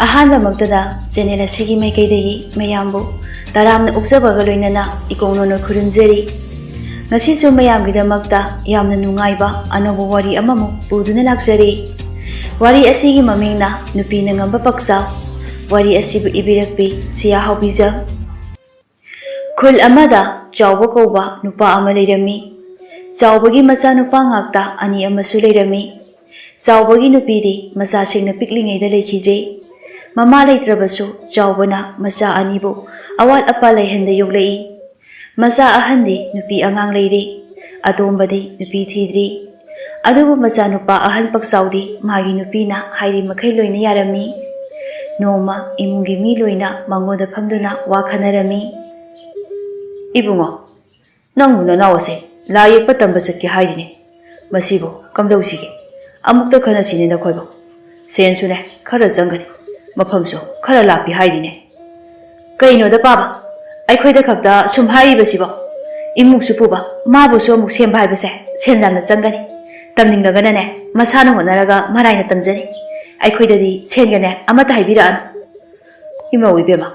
ꯑꯍꯥꯟꯕꯃꯛꯇꯗ channel ꯑꯁꯤꯒꯤ ꯃꯥꯏꯀꯩꯗꯒꯤ ꯃꯌꯥꯝꯕꯨ ꯇꯔꯥꯝꯅ ꯑꯣꯛꯆꯕꯒ ꯂꯣꯏꯅꯅ ꯏꯀꯣꯡꯂꯣꯟꯅ ꯈꯨꯔꯨꯝꯖꯔꯤ꯫ ꯉꯁꯤꯁꯨ ꯃꯌꯥꯝꯒꯤꯗꯃꯛꯇ ꯌꯥꯝꯅ ꯅꯨꯡꯉꯥꯏꯕ ꯑꯅꯧꯕ ꯋꯥꯔꯤ ꯑꯃꯃꯨꯛ ꯄꯨꯗꯨꯅ ꯂꯥꯛꯆꯔꯤ꯫ ꯋꯥꯔꯤ ꯑꯁꯤꯒꯤ ꯃꯃꯤꯡꯅ ꯅꯨꯄꯤꯅ ꯉꯝꯕ ꯄꯥꯛꯆꯥꯎ꯫ ꯋꯥꯔꯤ ꯑꯁꯤꯕꯨ ꯏꯕꯤꯔꯛꯄꯤ ꯁꯤꯌꯥ ꯍꯥꯎꯕꯤꯖꯝ꯫ ꯈꯨꯜ ꯑꯃꯗ ꯆꯥꯎꯕ ꯀꯧꯕ ꯅꯨꯄꯥ ꯑꯃ ꯂꯩꯔꯝꯃꯤ꯫ ꯆꯥꯎꯕꯒꯤ ꯃꯆꯥꯅꯨꯄꯥ ꯉꯥꯛꯇ ꯑꯅꯤ ꯑꯃꯁꯨ ꯂꯩꯔꯝꯃꯤ꯫ ꯆꯥꯎꯕꯒꯤ ꯅꯨꯄꯤꯗꯤ ꯃꯆꯥꯁꯤꯡꯅ ꯄꯤꯛꯂꯤꯉꯩꯗ ꯂꯩꯈꯤꯗ꯭ꯔꯦ꯫ ꯃꯃꯥ ꯂꯩꯇ꯭ꯔꯕꯁꯨ ꯆꯥꯎꯕꯅ ꯃꯆꯥ ꯑꯅꯤꯕꯨ ꯑꯋꯥꯠ ꯑꯄꯥ ꯂꯩꯍꯟꯗ ꯌꯣꯛꯂꯛꯏ꯫ ꯃꯆꯥ ꯑꯍꯟꯗꯤ ꯅꯨꯄꯤ ꯑꯉꯥꯡ ꯂꯩꯔꯦ, ꯑꯇꯣꯝꯕꯗꯤ ꯅꯨꯄꯤ ꯊꯤꯗ꯭ꯔꯤ꯫ ꯑꯗꯨꯕꯨ ꯃꯆꯥꯅꯨꯄꯥ ꯑꯍꯟ ꯄꯥꯛꯆꯥꯎꯗꯤ ꯃꯥꯒꯤ ꯅꯨꯄꯤꯅ ꯍꯥꯏꯔꯤ ꯃꯈꯩ ꯂꯣꯏꯅ ꯌꯥꯔꯝꯃꯤ꯫ ꯅꯣꯡꯃ ꯏꯃꯨꯡꯒꯤ ꯃꯤ ꯂꯣꯏꯅ ꯃꯉꯣꯟꯗ ꯐꯝꯗꯨꯅ ꯋꯥ ꯈꯟꯅꯔꯝꯃꯤ꯫ "ꯏꯕꯨꯡꯉꯣ, ꯅꯪꯕꯨ ꯅꯅꯥꯎ ꯑꯁꯦ ꯂꯥꯏ ꯌꯦꯛꯄ ꯇꯝꯕ ꯆꯠꯀꯦ ꯍꯥꯏꯔꯤꯅꯦ꯫ ꯃꯁꯤꯕꯨ ꯀꯝꯗꯧꯁꯤꯒꯦ? ꯑꯃꯨꯛꯇ ꯈꯟꯅꯁꯤꯅꯦ ꯅꯈꯣꯏꯕꯨ꯫ ꯁꯦꯟꯁꯨꯅꯦ ꯈꯔ ꯆꯪꯒꯅꯤ, ꯃꯐꯝꯁꯨ ꯈꯔ ꯂꯥꯞꯄꯤ ꯍꯥꯏꯔꯤꯅꯦ." "ꯀꯩꯅꯣꯗ ꯄꯥꯕ, ꯑꯩꯈꯣꯏꯗ ꯈꯛꯇ ꯁꯨꯝ ꯍꯥꯏꯔꯤꯕꯁꯤꯕꯣ? ꯏꯃꯨꯡꯁꯨ ꯄꯨꯕ, ꯃꯥꯕꯨꯁꯨ ꯑꯃꯨꯛ ꯁꯦꯝꯕ ꯍꯥꯏꯕꯁꯦ ꯁꯦꯟ ꯌꯥꯝꯅ ꯆꯪꯒꯅꯤ꯫ ꯇꯝꯅꯤꯡꯂꯒꯅꯅꯦ ꯃꯁꯥꯅ ꯍꯣꯠꯅꯔꯒ ꯃꯔꯥꯏꯅ ꯇꯝꯖꯅꯤ꯫ ꯑꯩꯈꯣꯏꯗꯗꯤ ꯁꯦꯟꯒꯅꯦ ꯑꯃꯠꯇ ꯍꯥꯏꯕꯤꯔꯛꯑꯅꯨ." "ꯏꯃꯧ ꯏꯕꯦꯝꯃ,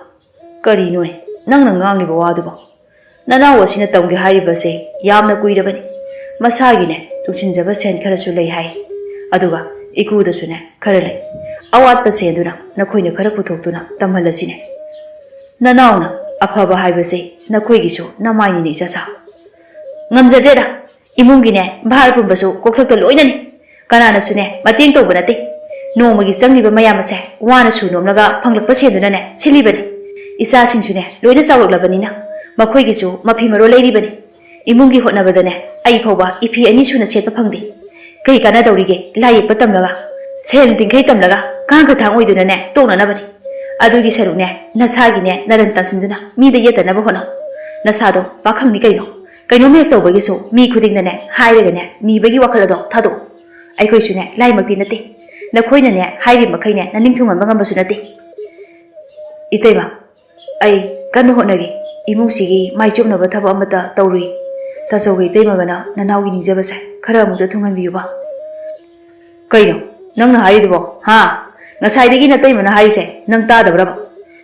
ꯀꯔꯤꯅꯣꯅꯦ ꯅꯪꯅ ꯉꯥꯡꯂꯤꯕ ꯋꯥꯗꯨꯕꯣ? ꯅꯅꯥꯎ ꯑꯁꯤꯅ ꯇꯝꯒꯦ ꯍꯥꯏꯔꯤꯕꯁꯦ ꯌꯥꯝꯅ ꯀꯨꯏꯔꯕꯅꯤ꯫ ꯃꯁꯥꯒꯤꯅꯦ ꯇꯨꯡꯁꯤꯟꯖꯕ ꯁꯦꯟ ꯈꯔꯁꯨ ꯂꯩ ꯍꯥꯏ, ꯑꯗꯨꯒ ꯏꯀꯨꯗꯁꯨꯅꯦ ꯈꯔ ꯂꯩ꯫ ꯑꯋꯥꯠꯄ ꯁꯦꯟꯗꯨꯅ ꯅꯈꯣꯏꯅ ꯈꯔ ꯄꯨꯊꯣꯛꯇꯨꯅ ꯇꯝꯍꯜꯂꯁꯤꯅꯦ꯫ ꯅꯅꯥꯎꯅ ꯑꯐꯕ ꯍꯥꯏꯕꯁꯦ ꯅꯈꯣꯏꯒꯤꯁꯨ ꯅꯃꯥꯏꯅꯤꯅꯦ ꯏꯆꯥꯁꯥ." "ꯉꯝꯖꯗ꯭ꯔꯦꯗ, ꯏꯃꯨꯡꯒꯤꯅꯦ ꯚꯥꯔ ꯄꯨꯝꯕꯁꯨ ꯀꯣꯛꯊꯛꯇ ꯂꯣꯏꯅꯅꯤ꯫ ꯀꯅꯥꯅꯁꯨꯅꯦ ꯃꯇꯦꯡ ꯇꯧꯕ ꯅꯠꯇꯦ꯫ ꯅꯣꯡꯃꯒꯤ ꯆꯪꯂꯤꯕ ꯃꯌꯥꯝ ꯑꯁꯦ ꯋꯥꯅ ꯁꯨ ꯅꯣꯝꯂꯒ ꯐꯪꯂꯛꯄ ꯁꯦꯟꯗꯨꯅꯅꯦ ꯁꯤꯜꯂꯤꯕꯅꯤ꯫ ꯏꯆꯥꯁꯤꯡꯁꯨꯅꯦ ꯂꯣꯏꯅ ꯆꯥꯎꯔꯛꯂꯕꯅꯤꯅ ꯃꯈꯣꯏꯒꯤꯁꯨ ꯃꯐꯤ ꯃꯔꯣꯜ ꯂꯩꯔꯤꯕꯅꯤ꯫ ꯏꯃꯨꯡꯒꯤ ꯍꯣꯠꯅꯕꯗꯅꯦ ꯑꯩ ꯐꯥꯎꯕ ꯏꯐꯤ 2 ꯁꯨꯅ ꯁꯦꯠꯄ ꯐꯪꯗꯦ꯫ ꯀꯩ ꯀꯥꯟꯅꯗꯧꯔꯤꯒꯦ ꯂꯥꯏ ꯌꯦꯛꯄ ꯇꯝꯂꯒ? ꯁꯦꯟ ꯇꯤꯡꯈꯩ ꯇꯝꯂꯒ ꯀꯥꯡꯈꯊꯥꯡ ꯑꯣꯏꯗꯨꯅꯅꯦ ꯇꯣꯛꯅꯅꯕꯅꯤ꯫ ꯑꯗꯨꯒꯤ ꯁꯔꯨꯛꯅꯦ ꯅꯁꯥꯒꯤꯅꯦ ꯅꯔꯟ ꯇꯥꯟꯁꯤꯟꯗꯨꯅ ꯃꯤꯗ ꯌꯦꯠꯇꯅꯕ ꯍꯣꯠꯅꯧ꯫ ꯅꯁꯥꯗꯣ ꯄꯥꯈꯪꯅꯤ ꯀꯩꯅꯣ꯫ ꯀꯩꯅꯣꯝ ꯍꯦꯛ ꯇꯧꯕꯒꯤꯁꯨ ꯃꯤ ꯈꯨꯗꯤꯡꯗꯅꯦ ꯍꯥꯏꯔꯒꯅꯦ ꯅꯤꯕꯒꯤ ꯋꯥꯈꯜ ꯑꯗꯣ ꯊꯥꯗꯣꯛꯎ꯫ ꯑꯩꯈꯣꯏꯁꯨꯅꯦ ꯂꯥꯏꯃꯛꯇꯤ ꯅꯠꯇꯦ꯫ ꯅꯈꯣꯏꯅꯅꯦ ꯍꯥꯏꯔꯤ ꯃꯈꯩꯅꯦ ꯅꯅꯤꯡ ꯊꯨꯡꯍꯟꯕ ꯉꯝꯕꯁꯨ ꯅꯠꯇꯦ." "ꯏꯇꯩꯃ, ꯑꯩ ꯀꯟꯅ ꯍꯣꯠꯅꯒꯦ꯫ ꯏꯃꯨꯡꯁꯤꯒꯤ ꯃꯥꯏꯆꯨꯞꯅꯕ ꯊꯕꯛ ꯑꯃꯠꯇ ꯇꯧꯔꯨꯏ꯫ ꯇꯥꯆꯧꯒ ꯏꯇꯩꯃꯒꯅ ꯅꯅꯥꯎꯒꯤ ꯅꯤꯡꯖꯕꯁꯦ ꯈꯔ ꯑꯃꯨꯛꯇ ꯊꯨꯡꯍꯟꯕꯤꯌꯨꯕ." "ꯀꯩꯅꯣ ꯅꯪꯅ ꯍꯥꯏꯔꯤꯗꯨꯕꯣ? ꯍꯥ? ꯉꯁꯥꯏꯗꯒꯤ ꯅꯇꯩꯃꯅ ꯍꯥꯏꯔꯤꯁꯦ ꯅꯪ ꯇꯥꯗꯕ꯭ꯔꯕ?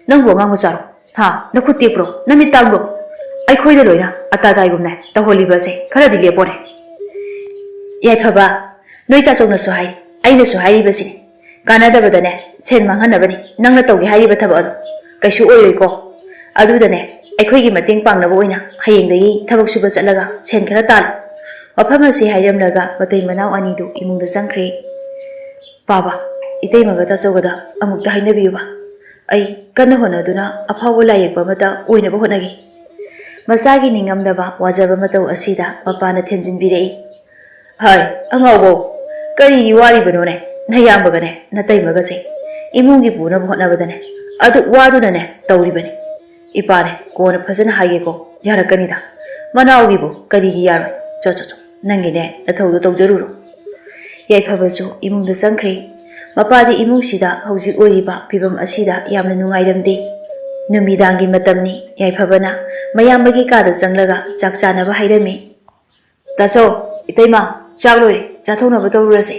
ꯅꯪꯕꯨ ꯑꯉꯥꯡ ꯃꯆꯥꯔꯣ? ꯍꯥ? ꯅꯈꯨꯠ ꯇꯦꯛꯄ꯭ꯔꯣ? ꯅꯃꯤꯠ ꯇꯥꯡꯕ꯭ꯔꯣ? ꯑꯩꯈꯣꯏꯗ ꯂꯣꯏꯅ ꯑꯇꯥ-ꯇꯥꯏꯒꯨꯝꯅꯦ ꯇꯧꯍꯜꯂꯤꯕꯁꯦ ꯈꯔꯗꯤ ꯂꯦꯞꯄꯣꯅꯦ." "ꯌꯥꯏꯐꯕ, ꯅꯣꯏ ꯇꯥꯆꯧꯅꯁꯨ ꯍꯥꯏ, ꯑꯩꯅꯁꯨ ꯍꯥꯏꯔꯤꯕꯁꯤꯅꯦ꯫ ꯀꯥꯟꯅꯗꯕꯗꯅꯦ ꯁꯦꯟ ꯃꯥꯡꯍꯟꯅꯕꯅꯤ ꯅꯪꯅ ꯇꯧꯒꯦ ꯍꯥꯏꯔꯤꯕ ꯊꯕꯛ ꯑꯗꯣ꯫ ꯀꯩꯁꯨ ꯑꯣꯏꯔꯣꯏꯀꯣ? ꯑꯗꯨꯗꯅꯦ ꯑꯩꯈꯣꯏꯒꯤ ꯃꯇꯦꯡ ꯄꯥꯡꯅꯕ ꯑꯣꯏꯅ ꯍꯌꯦꯡꯗꯒꯤ ꯊꯕꯛ ꯁꯨꯕ ꯆꯠꯂꯒ ꯁꯦꯟ ꯈꯔ ꯇꯥꯜꯂꯨ." ꯋꯥꯐꯝ ꯑꯁꯤ ꯍꯥꯏꯔꯝꯂꯒ ꯃꯇꯩ ꯃꯅꯥꯎ ꯑꯅꯤꯗꯨ ꯏꯃꯨꯡꯗ ꯆꯪꯈ꯭ꯔꯦ꯫ "ꯄꯥꯕ, ꯏꯇꯩꯃꯒ ꯇꯥꯆꯧꯒꯗ ꯑꯃꯨꯛꯇ ꯍꯥꯏꯅꯕꯤꯌꯨꯕ꯫ ꯑꯩ ꯀꯟꯅ ꯍꯣꯠꯅꯗꯨꯅ ꯑꯐꯥꯎꯕ ꯂꯥꯏ ꯌꯦꯛꯄ ꯑꯃꯠꯇ ꯑꯣꯏꯅꯕ ꯍꯣꯠꯅꯒꯦ." ꯃꯆꯥꯒꯤ ꯅꯤꯡꯉꯝꯗꯕ ꯋꯥꯖꯕ ꯃꯇꯧ ꯑꯁꯤꯗ ꯃꯄꯥꯅ ꯊꯦꯝꯖꯤꯟꯕꯤꯔꯛꯏ꯫ "ꯍꯥꯏ ꯑꯉꯥꯎꯕꯧ, ꯀꯔꯤꯒꯤ ꯋꯥꯔꯤꯕꯅꯣꯅꯦ? ꯅꯌꯥꯝꯕꯒꯅꯦ ꯅꯇꯩꯃꯒꯁꯦ ꯏꯃꯨꯡꯒꯤ ꯄꯨꯅꯕ ꯍꯣꯠꯅꯕꯗꯅꯦ ꯑꯗꯨꯛ ꯋꯥꯗꯨꯅꯅꯦ ꯇꯧꯔꯤꯕꯅꯤ꯫ ꯏꯄꯥꯅꯦ ꯀꯣꯟꯅ ꯐꯖꯅ ꯍꯥꯏꯒꯦꯀꯣ, ꯌꯥꯔꯛꯀꯅꯤꯗ꯫ ꯃꯅꯥꯎꯒꯤꯕꯨ ꯀꯔꯤꯒꯤ ꯌꯥꯔꯣꯏ? ꯆꯣ ꯅꯪꯒꯤꯅꯦ ꯅꯊꯧꯗꯣ ꯇꯧꯖꯔꯨꯔꯣ." ꯌꯥꯏꯐꯕꯁꯨ ꯏꯃꯨꯡꯗ ꯆꯪꯈ꯭ꯔꯦ꯫ ꯃꯄꯥꯗꯤ ꯏꯃꯨꯡꯁꯤꯗ ꯍꯧꯖꯤꯛ ꯑꯣꯏꯔꯤꯕ ꯐꯤꯕꯝ ꯑꯁꯤꯗ ꯌꯥꯝꯅ ꯅꯨꯡꯉꯥꯏꯔꯝꯗꯦ꯫ ꯅꯨꯃꯤꯗꯥꯡꯒꯤ ꯃꯇꯝꯅꯤ꯫ ꯌꯥꯏꯐꯕꯅ ꯃꯌꯥꯝꯕꯒꯤ ꯀꯥꯗ ꯆꯪꯂꯒ ꯆꯥꯛ ꯆꯥꯅꯕ ꯍꯥꯏꯔꯝꯃꯤ꯫ "ꯇꯥꯆꯧ, ꯏꯇꯩꯃ, ꯆꯥꯛ ꯂꯣꯏꯔꯦ, ꯆꯥꯊꯣꯛꯅꯕ ꯇꯧꯔꯨꯔꯁꯦ."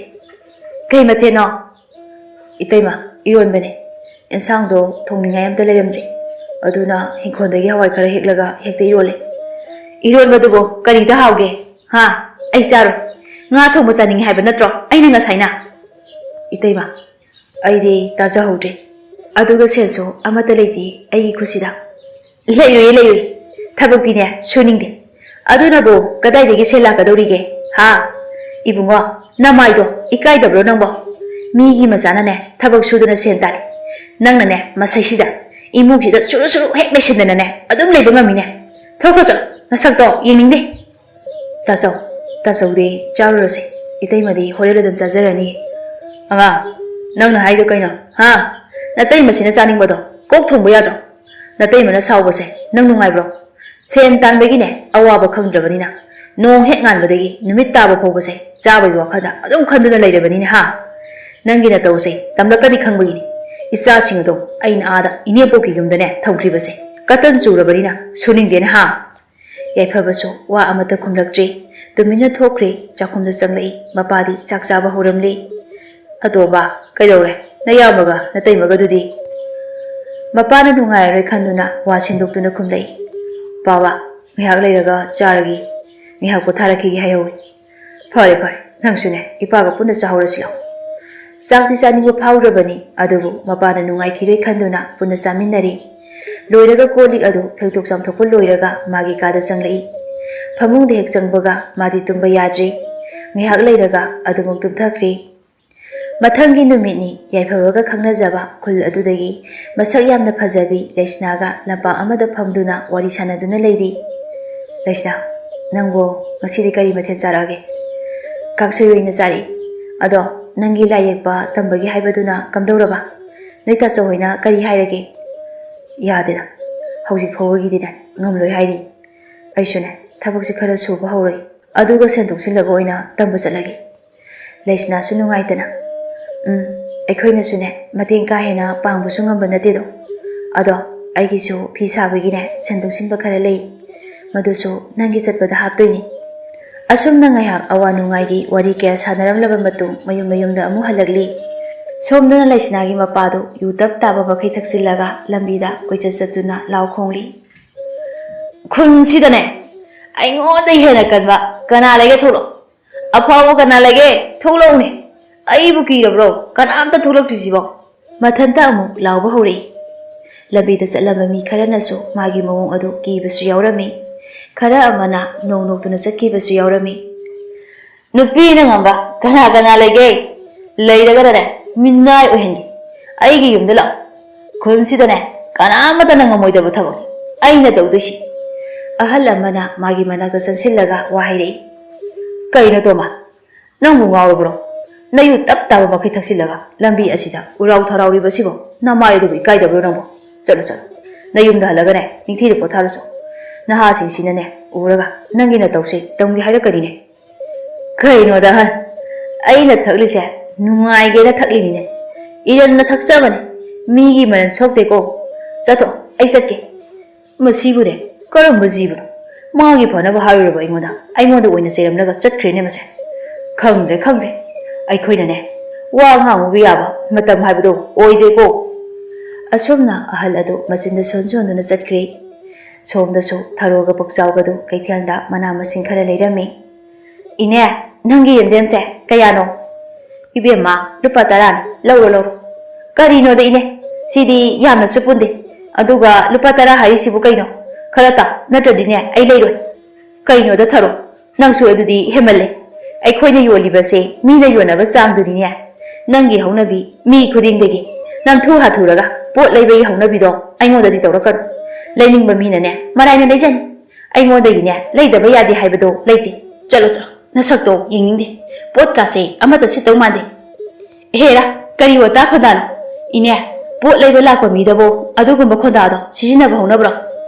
"ꯀꯩ ꯃꯊꯦꯜꯅꯣ?" "ꯏꯇꯩꯃ, ꯏꯔꯣꯟꯕꯅꯦ꯫ ꯑꯦꯟꯁꯥꯡꯗꯣ ꯊꯣꯡꯅꯤꯡꯉꯥꯏ ꯑꯝꯇ ꯂꯩꯔꯝꯗ꯭ꯔꯦ, ꯑꯗꯨꯅ ꯏꯪꯈꯣꯜꯗꯒꯤ ꯍꯋꯥꯏ ꯈꯔ ꯍꯦꯛꯂꯒ ꯍꯦꯛꯇ ꯏꯔꯣꯜꯂꯦ." "ꯏꯔꯣꯟꯕꯗꯨꯕꯨ ꯀꯔꯤꯗ ꯍꯥꯎꯒꯦ? ꯍꯥ? ꯑꯩ ꯆꯥꯔꯣꯏ꯫ ꯉꯥ ꯊꯣꯡꯕ ꯆꯥꯅꯤꯡꯉꯤ ꯍꯥꯏꯕ ꯅꯠꯇ꯭ꯔꯣ ꯑꯩꯅ ꯉꯁꯥꯏꯅ?" "ꯏꯇꯩꯃ, ꯑꯩꯗꯤ ꯇꯥꯖꯍꯧꯗ꯭ꯔꯦ꯫ ꯑꯗꯨꯒ ꯁꯦꯟꯁꯨ ꯑꯃꯠꯇ ꯂꯩꯇꯦ ꯑꯩꯒꯤ ꯈꯨꯠꯁꯤꯗ." "ꯂꯩꯔꯣꯏ, ꯊꯕꯛꯇꯤꯅꯦ ꯁꯨꯅꯤꯡꯗꯦ꯫ ꯑꯗꯨꯅꯕꯨ ꯀꯗꯥꯏꯗꯒꯤ ꯁꯦꯟ ꯂꯥꯛꯀꯗꯧꯔꯤꯒꯦ? ꯍꯥ? ꯏꯕꯨꯡꯉꯣ, ꯅꯃꯥꯏꯗꯣ ꯏꯀꯥꯏꯗꯕ꯭ꯔꯣ ꯅꯪꯕꯣ? ꯃꯤꯒꯤ ꯃꯆꯥꯅꯅꯦ ꯊꯕꯛ ꯁꯨꯗꯨꯅ ꯁꯦꯟ ꯇꯥꯜꯂꯤ꯫ ꯅꯪꯅꯅꯦ ꯃꯁꯩꯁꯤꯗ ꯏꯃꯨꯡꯁꯤꯗ ꯁꯨꯔꯨ ꯁꯨꯔꯨ ꯍꯦꯛ ꯂꯩꯁꯤꯟꯗꯅꯅꯦ ꯑꯗꯨꯝ ꯂꯩꯕ ꯉꯝꯃꯤꯅꯦ? ꯊꯣꯛꯈ꯭ꯔꯣ ꯆꯠꯂꯣ, ꯅꯁꯛꯇꯣ ꯌꯦꯡꯅꯤꯡꯗꯦ." "ꯇꯥꯆꯧꯗꯤ ꯆꯥꯔꯨꯔꯁꯦ, ꯏꯇꯩꯃꯗꯤ ꯍꯣꯔꯦꯟ ꯑꯗꯨꯝ ꯆꯥꯖꯔꯅꯤ." "ꯑꯉꯥꯡ, ꯅꯪꯅ ꯍꯥꯏꯗꯣ ꯀꯩꯅꯣ? ꯍꯥ? ꯅꯇꯩꯃꯁꯤꯅ ꯆꯥꯅꯤꯡꯕꯗꯣ ꯀꯣꯛ ꯊꯣꯡꯕ ꯌꯥꯗ꯭ꯔꯣ? ꯅꯇꯩꯃꯅ ꯁꯥꯎꯕꯁꯦ ꯅꯪ ꯅꯨꯡꯉꯥꯏꯕ꯭ꯔꯣ? ꯁꯦꯟ ꯇꯥꯟꯕꯒꯤꯅꯦ ꯑꯋꯥꯕ ꯈꯪꯗ꯭ꯔꯕꯅꯤꯅ ꯅꯣꯡ ꯍꯦꯛ ꯉꯥꯟꯕꯗꯒꯤ ꯅꯨꯃꯤꯠ ꯇꯥꯕ ꯐꯥꯎꯕꯁꯦ ꯆꯥꯕꯒꯤ ꯋꯥꯈꯜꯗ ꯑꯗꯨꯝ ꯈꯟꯗꯨꯅ ꯂꯩꯔꯕꯅꯤꯅꯦ ꯍꯥ? ꯅꯪꯒꯤ ꯅꯇꯧꯁꯦ ꯇꯝꯂꯛꯀꯅꯤ ꯈꯪꯕꯒꯤꯅꯤ꯫ ꯏꯆꯥꯁꯤꯡ ꯑꯗꯣ ꯑꯩꯅ ꯑꯥꯗ ꯏꯅꯦꯄꯣꯛꯀꯤ ꯌꯨꯝꯗꯅꯦ ꯊꯝꯈ꯭ꯔꯤꯕꯁꯦ ꯀꯇꯟ ꯆꯨꯔꯕꯅꯤꯅ ꯁꯨꯅꯤꯡꯗꯦꯅꯦ ꯍꯥ?" ꯌꯥꯏꯐꯕꯁꯨ ꯋꯥ ꯑꯃꯠꯇ ꯈꯨꯝꯂꯛꯇ꯭ꯔꯦ꯫ ꯇꯨꯃꯤꯟꯅ ꯊꯣꯛꯈ꯭ꯔꯦ꯫ ꯆꯥꯛꯈꯨꯝꯗ ꯆꯪꯂꯛꯏ꯫ ꯃꯄꯥꯗꯤ ꯆꯥꯛ ꯆꯥꯕ ꯍꯧꯔꯝꯂꯦ꯫ "ꯑꯇꯣꯝꯕ, ꯀꯩꯗꯧꯔꯦ? ꯅꯌꯥꯝꯕꯒ ꯅꯇꯩꯃꯒꯗꯨꯗꯤ ꯃꯄꯥꯅ ꯅꯨꯡꯉꯥꯏꯔꯣꯏ ꯈꯟꯗꯨꯅ ꯋꯥ ꯁꯦꯡꯗꯣꯛꯇꯨꯅ ꯈꯨꯝꯂꯛꯏ ꯄꯥꯋꯥ ꯉꯥꯏꯍꯥꯛ ꯂꯩꯔꯒ ꯆꯥꯔꯒꯤ ꯉꯥꯏꯍꯥꯛ ꯄꯣꯊꯥꯔꯛꯈꯤꯒꯦ ꯍꯥꯏꯍꯧꯏ ꯐꯔꯦ ꯐꯔꯦ ꯅꯪꯁꯨꯅꯦ ꯏꯄꯥꯒ ꯄꯨꯟꯅ ꯆꯥꯍꯧꯔꯁꯤ ꯂꯥꯎ ꯆꯥꯛꯇꯤ ꯆꯥꯅꯤꯡꯕ ꯐꯥꯎꯗ꯭ꯔꯕꯅꯤ ꯑꯗꯨꯕꯨ ꯃꯄꯥꯅ ꯅꯨꯡꯉꯥꯏꯈꯤꯔꯣꯏ ꯈꯟꯗꯨꯅ ꯄꯨꯟꯅ ꯆꯥꯃꯤꯟꯅꯔꯤ ꯂꯣꯏꯔꯒ ꯀꯣꯜꯂꯤꯛ ꯑꯗꯨ ꯐꯦꯡꯗꯣꯛ ꯆꯥꯝꯊꯣꯛꯄ ꯂꯣꯏꯔꯒ ꯃꯥꯒꯤ ꯀꯥꯗ ꯆꯪꯂꯛꯏ ꯐꯃꯨꯡꯗ ꯍꯦꯛ ꯆꯪꯕꯒ ꯃꯥꯗꯤ ꯇꯨꯝꯕ ꯌꯥꯗ꯭ꯔꯤ ꯉꯥꯏꯍꯥꯛ ꯂꯩꯔꯒ ꯑꯗꯨꯃꯛ ꯇꯨꯝꯊꯈ꯭ꯔꯤ ꯃꯊꯪꯒꯤ ꯅꯨꯃꯤꯠꯅꯤ ꯌꯥꯏꯐꯕꯒ ꯈꯪꯅꯖꯕ ꯈꯨꯜ ꯑꯗꯨꯗꯒꯤ ꯃꯁꯛ ꯌꯥꯝꯅ ꯐꯖꯕꯤ ꯂꯩꯁꯅꯥꯒ ꯂꯝꯄꯥꯛ ꯑꯃꯗ ꯐꯝꯗꯨꯅ ꯋꯥꯔꯤ ꯁꯥꯟꯅꯗꯨꯅ ꯂꯩꯔꯤ ꯂꯩꯁꯅꯥ ꯅꯪꯕꯨ ꯉꯁꯤꯗꯤ ꯀꯔꯤ ꯃꯊꯦꯜ ꯆꯥꯔꯛꯑꯒꯦ ꯀꯥꯡꯁꯣꯏ ꯑꯣꯏꯅ ꯆꯥꯔꯤ ꯑꯗꯣ ꯅꯪꯒꯤ ꯂꯥꯏ ꯌꯦꯛꯄ ꯇꯝꯕꯒꯤ ꯍꯥꯏꯕꯗꯨꯅ ꯀꯝꯗꯧꯔꯕ ꯅꯣꯏ ꯇꯥꯆꯧ ꯍꯣꯏꯅ ꯀꯔꯤ ꯍꯥꯏꯔꯒꯦ ꯌꯥꯗꯦꯗ ꯍꯧꯖꯤꯛ ꯐꯥꯎꯕꯒꯤꯗꯤꯅꯦ ꯉꯝꯂꯣꯏ ꯍꯥꯏꯔꯤ ꯑꯩꯁꯨꯅꯦ ꯊꯕꯛꯁꯦ ꯈꯔ ꯁꯨꯕ ꯍꯧꯔꯣꯏ ꯑꯗꯨꯒ ꯁꯦꯟ ꯇꯨꯡꯁꯤꯜꯂꯒ ꯑꯣꯏꯅ ꯇꯝꯕ ꯆꯠꯂꯒꯦ ꯂꯩꯁꯅꯥꯁꯨ ꯅꯨꯡꯉꯥꯏꯇꯅ ꯑꯩꯈꯣꯏꯅꯁꯨꯅꯦ ꯃꯇꯦꯡ ꯀꯥ ꯍꯦꯟꯅ ꯄꯥꯡꯕꯁꯨ ꯉꯝꯕ ꯅꯠꯇꯦꯗꯣ ꯑꯗꯣ ꯑꯩꯒꯤꯁꯨ ꯐꯤ ꯁꯥꯕꯒꯤꯅꯦ ꯁꯦꯟ ꯇꯨꯡꯁꯤꯟꯕ ꯈꯔ ꯂꯩ ꯃꯗꯨꯁꯨ ꯅꯪꯒꯤ ꯆꯠꯄꯗ ꯍꯥꯞꯇꯣꯏꯅꯤ ꯑꯁꯨꯝꯅ ꯉꯥꯏꯍꯥꯛ ꯑꯋꯥ ꯅꯨꯡꯉꯥꯏꯒꯤ ꯋꯥꯔꯤ ꯀꯌꯥ ꯁꯥꯟꯅꯔꯝꯂꯕ ꯃꯇꯨꯡ ꯃꯌꯨꯝꯗ ꯑꯃꯨꯛ ꯍꯜꯂꯛꯂꯤ ꯁꯣꯝꯗꯅ ꯂꯩꯁꯅꯥꯒꯤ ꯃꯄꯥꯗꯨ ꯌꯨ ꯇꯞ ꯇꯥꯕ ꯃꯈꯩ ꯊꯛꯆꯤꯜꯂꯒ ꯂꯝꯕꯤꯗ ꯀꯣꯏꯆꯠ ꯆꯠꯇꯨꯅ ꯂꯥꯎ ꯈꯣꯡꯂꯤ ꯈꯨꯟꯁꯤꯗꯅꯦ ꯑꯩꯉꯣꯟꯗ ꯍꯦꯟꯅ ꯀꯟꯕ ꯀꯅꯥ ꯂꯩꯒꯦ ꯊꯣꯛꯂꯛꯑꯣ ꯑꯐꯥꯎꯕ ꯀꯅꯥ ꯂꯩꯒꯦ ꯊꯣꯛꯂꯛꯎꯅꯦ ꯑꯩꯕꯨ ꯀꯤꯔꯕ꯭ꯔꯣ ꯀꯅꯥꯝꯇ ꯊꯣꯛꯂꯛꯇ꯭ꯔꯤꯁꯤꯕꯣ ꯃꯊꯟꯇ ꯑꯃꯨꯛ ꯂꯥꯎꯕ ꯍꯧꯔꯛꯏ ꯂꯝꯕꯤꯗ ꯆꯠꯂꯝꯕ ꯃꯤ ꯈꯔꯅꯁꯨ ꯃꯥꯒꯤ ꯃꯑꯣꯡ ꯑꯗꯨ ꯀꯤꯕꯁꯨ ꯌꯥꯎꯔꯝꯃꯤ ꯈꯔ ꯑꯃꯅ ꯅꯣꯡ ꯅꯣꯛꯇꯨꯅ ꯆꯠꯈꯤꯕꯁꯨ ꯌꯥꯎꯔꯝꯃꯤ ꯅꯨꯄꯤꯅ ꯉꯝꯕ ꯀꯅꯥ ꯂꯩꯒꯦ ꯂꯩꯔꯒꯅꯅꯦ ꯃꯤꯅꯥꯏ ꯑꯣꯏꯍꯟꯒꯦ ꯑꯩꯒꯤ ꯌꯨꯝꯗ ꯂꯥꯛꯑꯣ ꯈꯨꯟꯁꯤꯗꯅꯦ ꯀꯅꯥꯃꯠꯇꯅ ꯉꯝꯃꯣꯏꯗꯕ ꯊꯕꯛꯅꯤ ꯑꯩꯅ ꯇꯧꯗꯣꯏꯁꯤ ꯑꯍꯜ ꯑꯃꯅ ꯃꯥꯒꯤ ꯃꯅꯥꯛꯇ ꯆꯪꯁꯤꯜꯂꯒ ꯋꯥ ꯍꯥꯏꯔꯛꯏ ꯀꯩꯅꯣ ꯇꯣꯃꯥ ꯅꯪꯕꯨ ꯉꯥꯎꯔꯕ꯭ꯔꯣ ꯅꯌꯨ ꯇꯞ ꯇꯥꯕ ꯃꯈꯩ ꯊꯛꯆꯤꯜꯂꯒ ꯂꯝꯕꯤ ꯑꯁꯤꯗ ꯎꯔꯥꯎ ꯊꯔꯥꯎꯔꯤꯕꯁꯤꯕꯣ ꯅꯃꯥꯏ ꯑꯗꯨꯕꯨ ꯏꯀꯥꯏꯗꯕ꯭ꯔꯣ ꯅꯪꯕꯨ ꯆꯠꯂꯣ ꯅꯌꯨꯝꯗ ꯍꯜꯂꯒꯅꯦ ꯅꯤꯡꯊꯤꯅ ꯄꯣꯊꯥꯔꯨꯆꯣ ꯅꯍꯥꯁꯤꯡꯁꯤꯅꯅꯦ ꯎꯔꯒ ꯅꯪꯒꯤ ꯅꯇꯧꯁꯦ ꯇꯝꯒꯦ ꯍꯥꯏꯔꯛꯀꯅꯤꯅꯦ ꯀꯩꯅꯣꯗ ꯑꯍꯟ ꯑꯩꯅ ꯊꯛꯂꯤꯁꯦ ꯅꯨꯡꯉꯥꯏꯒꯦꯅ ꯊꯛꯂꯤꯅꯤꯅꯦ ꯏꯔꯟꯅ ꯊꯛꯆꯕꯅꯤ ꯃꯤꯒꯤ ꯃꯔꯟ ꯁꯣꯛꯇꯦꯀꯣ ꯆꯠꯊꯣ ꯑꯩ ꯆꯠꯀꯦ ꯃꯁꯤꯕꯨꯅꯦ ꯀꯔꯝꯕ ꯖꯤꯕꯅꯣ ꯃꯥꯒꯤ ꯐꯅꯕ ꯍꯥꯏꯔꯨꯔꯕ ꯑꯩꯉꯣꯟꯗ ꯑꯣꯏꯅ ꯆꯩꯔꯝꯂꯒ ꯆꯠꯈ꯭ꯔꯦꯅꯦ ꯃꯁꯦ ꯈꯪꯗ꯭ꯔꯦ ꯑꯩꯈꯣꯏꯅꯅꯦ ꯋꯥ ꯉꯥꯡꯉꯨꯕ ꯌꯥꯕ ꯃꯇꯝ ꯍꯥꯏꯕꯗꯣ ꯑꯣꯏꯗ꯭ꯔꯦꯀꯣ ꯑꯁꯨꯝꯅ ꯑꯍꯜ ꯑꯗꯨ ꯃꯆꯤꯟꯗ ꯁꯣꯟꯗꯨꯅ ꯆꯠꯈ꯭ꯔꯦ ꯁꯣꯝꯗꯁꯨ ꯊꯔꯣꯒ ꯄꯨꯛꯆꯥꯎꯒꯗꯨ ꯀꯩꯊꯦꯜꯗ ꯃꯅꯥ ꯃꯁꯤꯡ ꯈꯔ ꯂꯩꯔꯝꯃꯤ ꯏꯅꯦ ꯅꯪꯒꯤ ꯌꯦꯟꯗꯦꯝꯁꯦ ꯀꯌꯥꯅꯣ ꯏꯕꯦꯝꯃ ꯂꯨꯄꯥ 10ꯅꯤ ꯂꯧꯔꯣ ꯀꯔꯤꯅꯣꯗ ꯏꯅꯦ ꯁꯤꯗꯤ ꯌꯥꯝꯅꯁꯨ ꯄꯨꯟꯗꯦ ꯑꯗꯨꯒ ꯂꯨꯄꯥ 10 ꯍꯥꯏꯔꯤꯁꯤꯕꯨ ꯀꯩꯅꯣ ꯈꯔ ꯇꯥ ꯅꯠꯇ꯭ꯔꯗꯤꯅꯦ ꯑꯩ ꯂꯩꯔꯣꯏ ꯀꯩꯅꯣꯗ ꯊꯔꯣ ꯅꯪꯁꯨ ꯑꯗꯨꯗꯤ ꯍꯦꯃꯜꯂꯦ ꯑꯩꯈꯣꯏꯅ ꯌꯣꯜꯂꯤꯕꯁꯦ ꯃꯤꯅ ꯌꯣꯟꯅꯕ ꯆꯥꯡꯗꯨꯅꯤꯅꯦ ꯅꯪꯒꯤ ꯍꯧꯅꯕꯤ ꯃꯤ ꯈꯨꯗꯤꯡꯗꯒꯤ ꯅꯝꯊꯨ ꯍꯥꯊꯨꯔꯒ ꯄꯣꯠ ꯂꯩꯕꯒꯤ ꯍꯧꯅꯕꯤꯗꯣ ꯑꯩꯉꯣꯟꯗꯗꯤ ꯇꯧꯔꯛꯀꯅꯨ ꯂꯩꯅꯤꯡꯕ ꯃꯤꯅꯅꯦ ꯃꯔꯥꯏꯅ ꯂꯩꯖꯅꯤ ꯑꯩꯉꯣꯟꯗꯒꯤꯅꯦ ꯂꯩꯗꯕ ꯌꯥꯗꯦ ꯍꯥꯏꯕꯗꯣ ꯂꯩꯇꯦ ꯆꯠꯂꯣ ꯅꯁꯛꯇꯣ ꯌꯦꯡꯅꯤꯡꯗꯦ ꯄꯣꯠꯀꯥꯁꯦ ꯑꯃꯠꯇ ꯁꯤꯠꯇꯧ ꯃꯥꯟꯗꯦ ꯍꯦꯔꯥ ꯀꯔꯤ ꯋꯥꯇꯥ ꯈꯣꯟꯗꯥꯅꯣ ꯏꯅꯦ ꯄꯣꯠ ꯂꯩꯕ ꯂꯥꯛꯄ ꯃꯤꯗꯕꯨ ꯑꯗꯨꯒꯨꯝꯕ ꯈꯣꯟꯗꯥꯗꯣ ꯁꯤꯖꯤꯟꯅꯕ ꯍꯧꯅꯕ꯭ꯔꯣ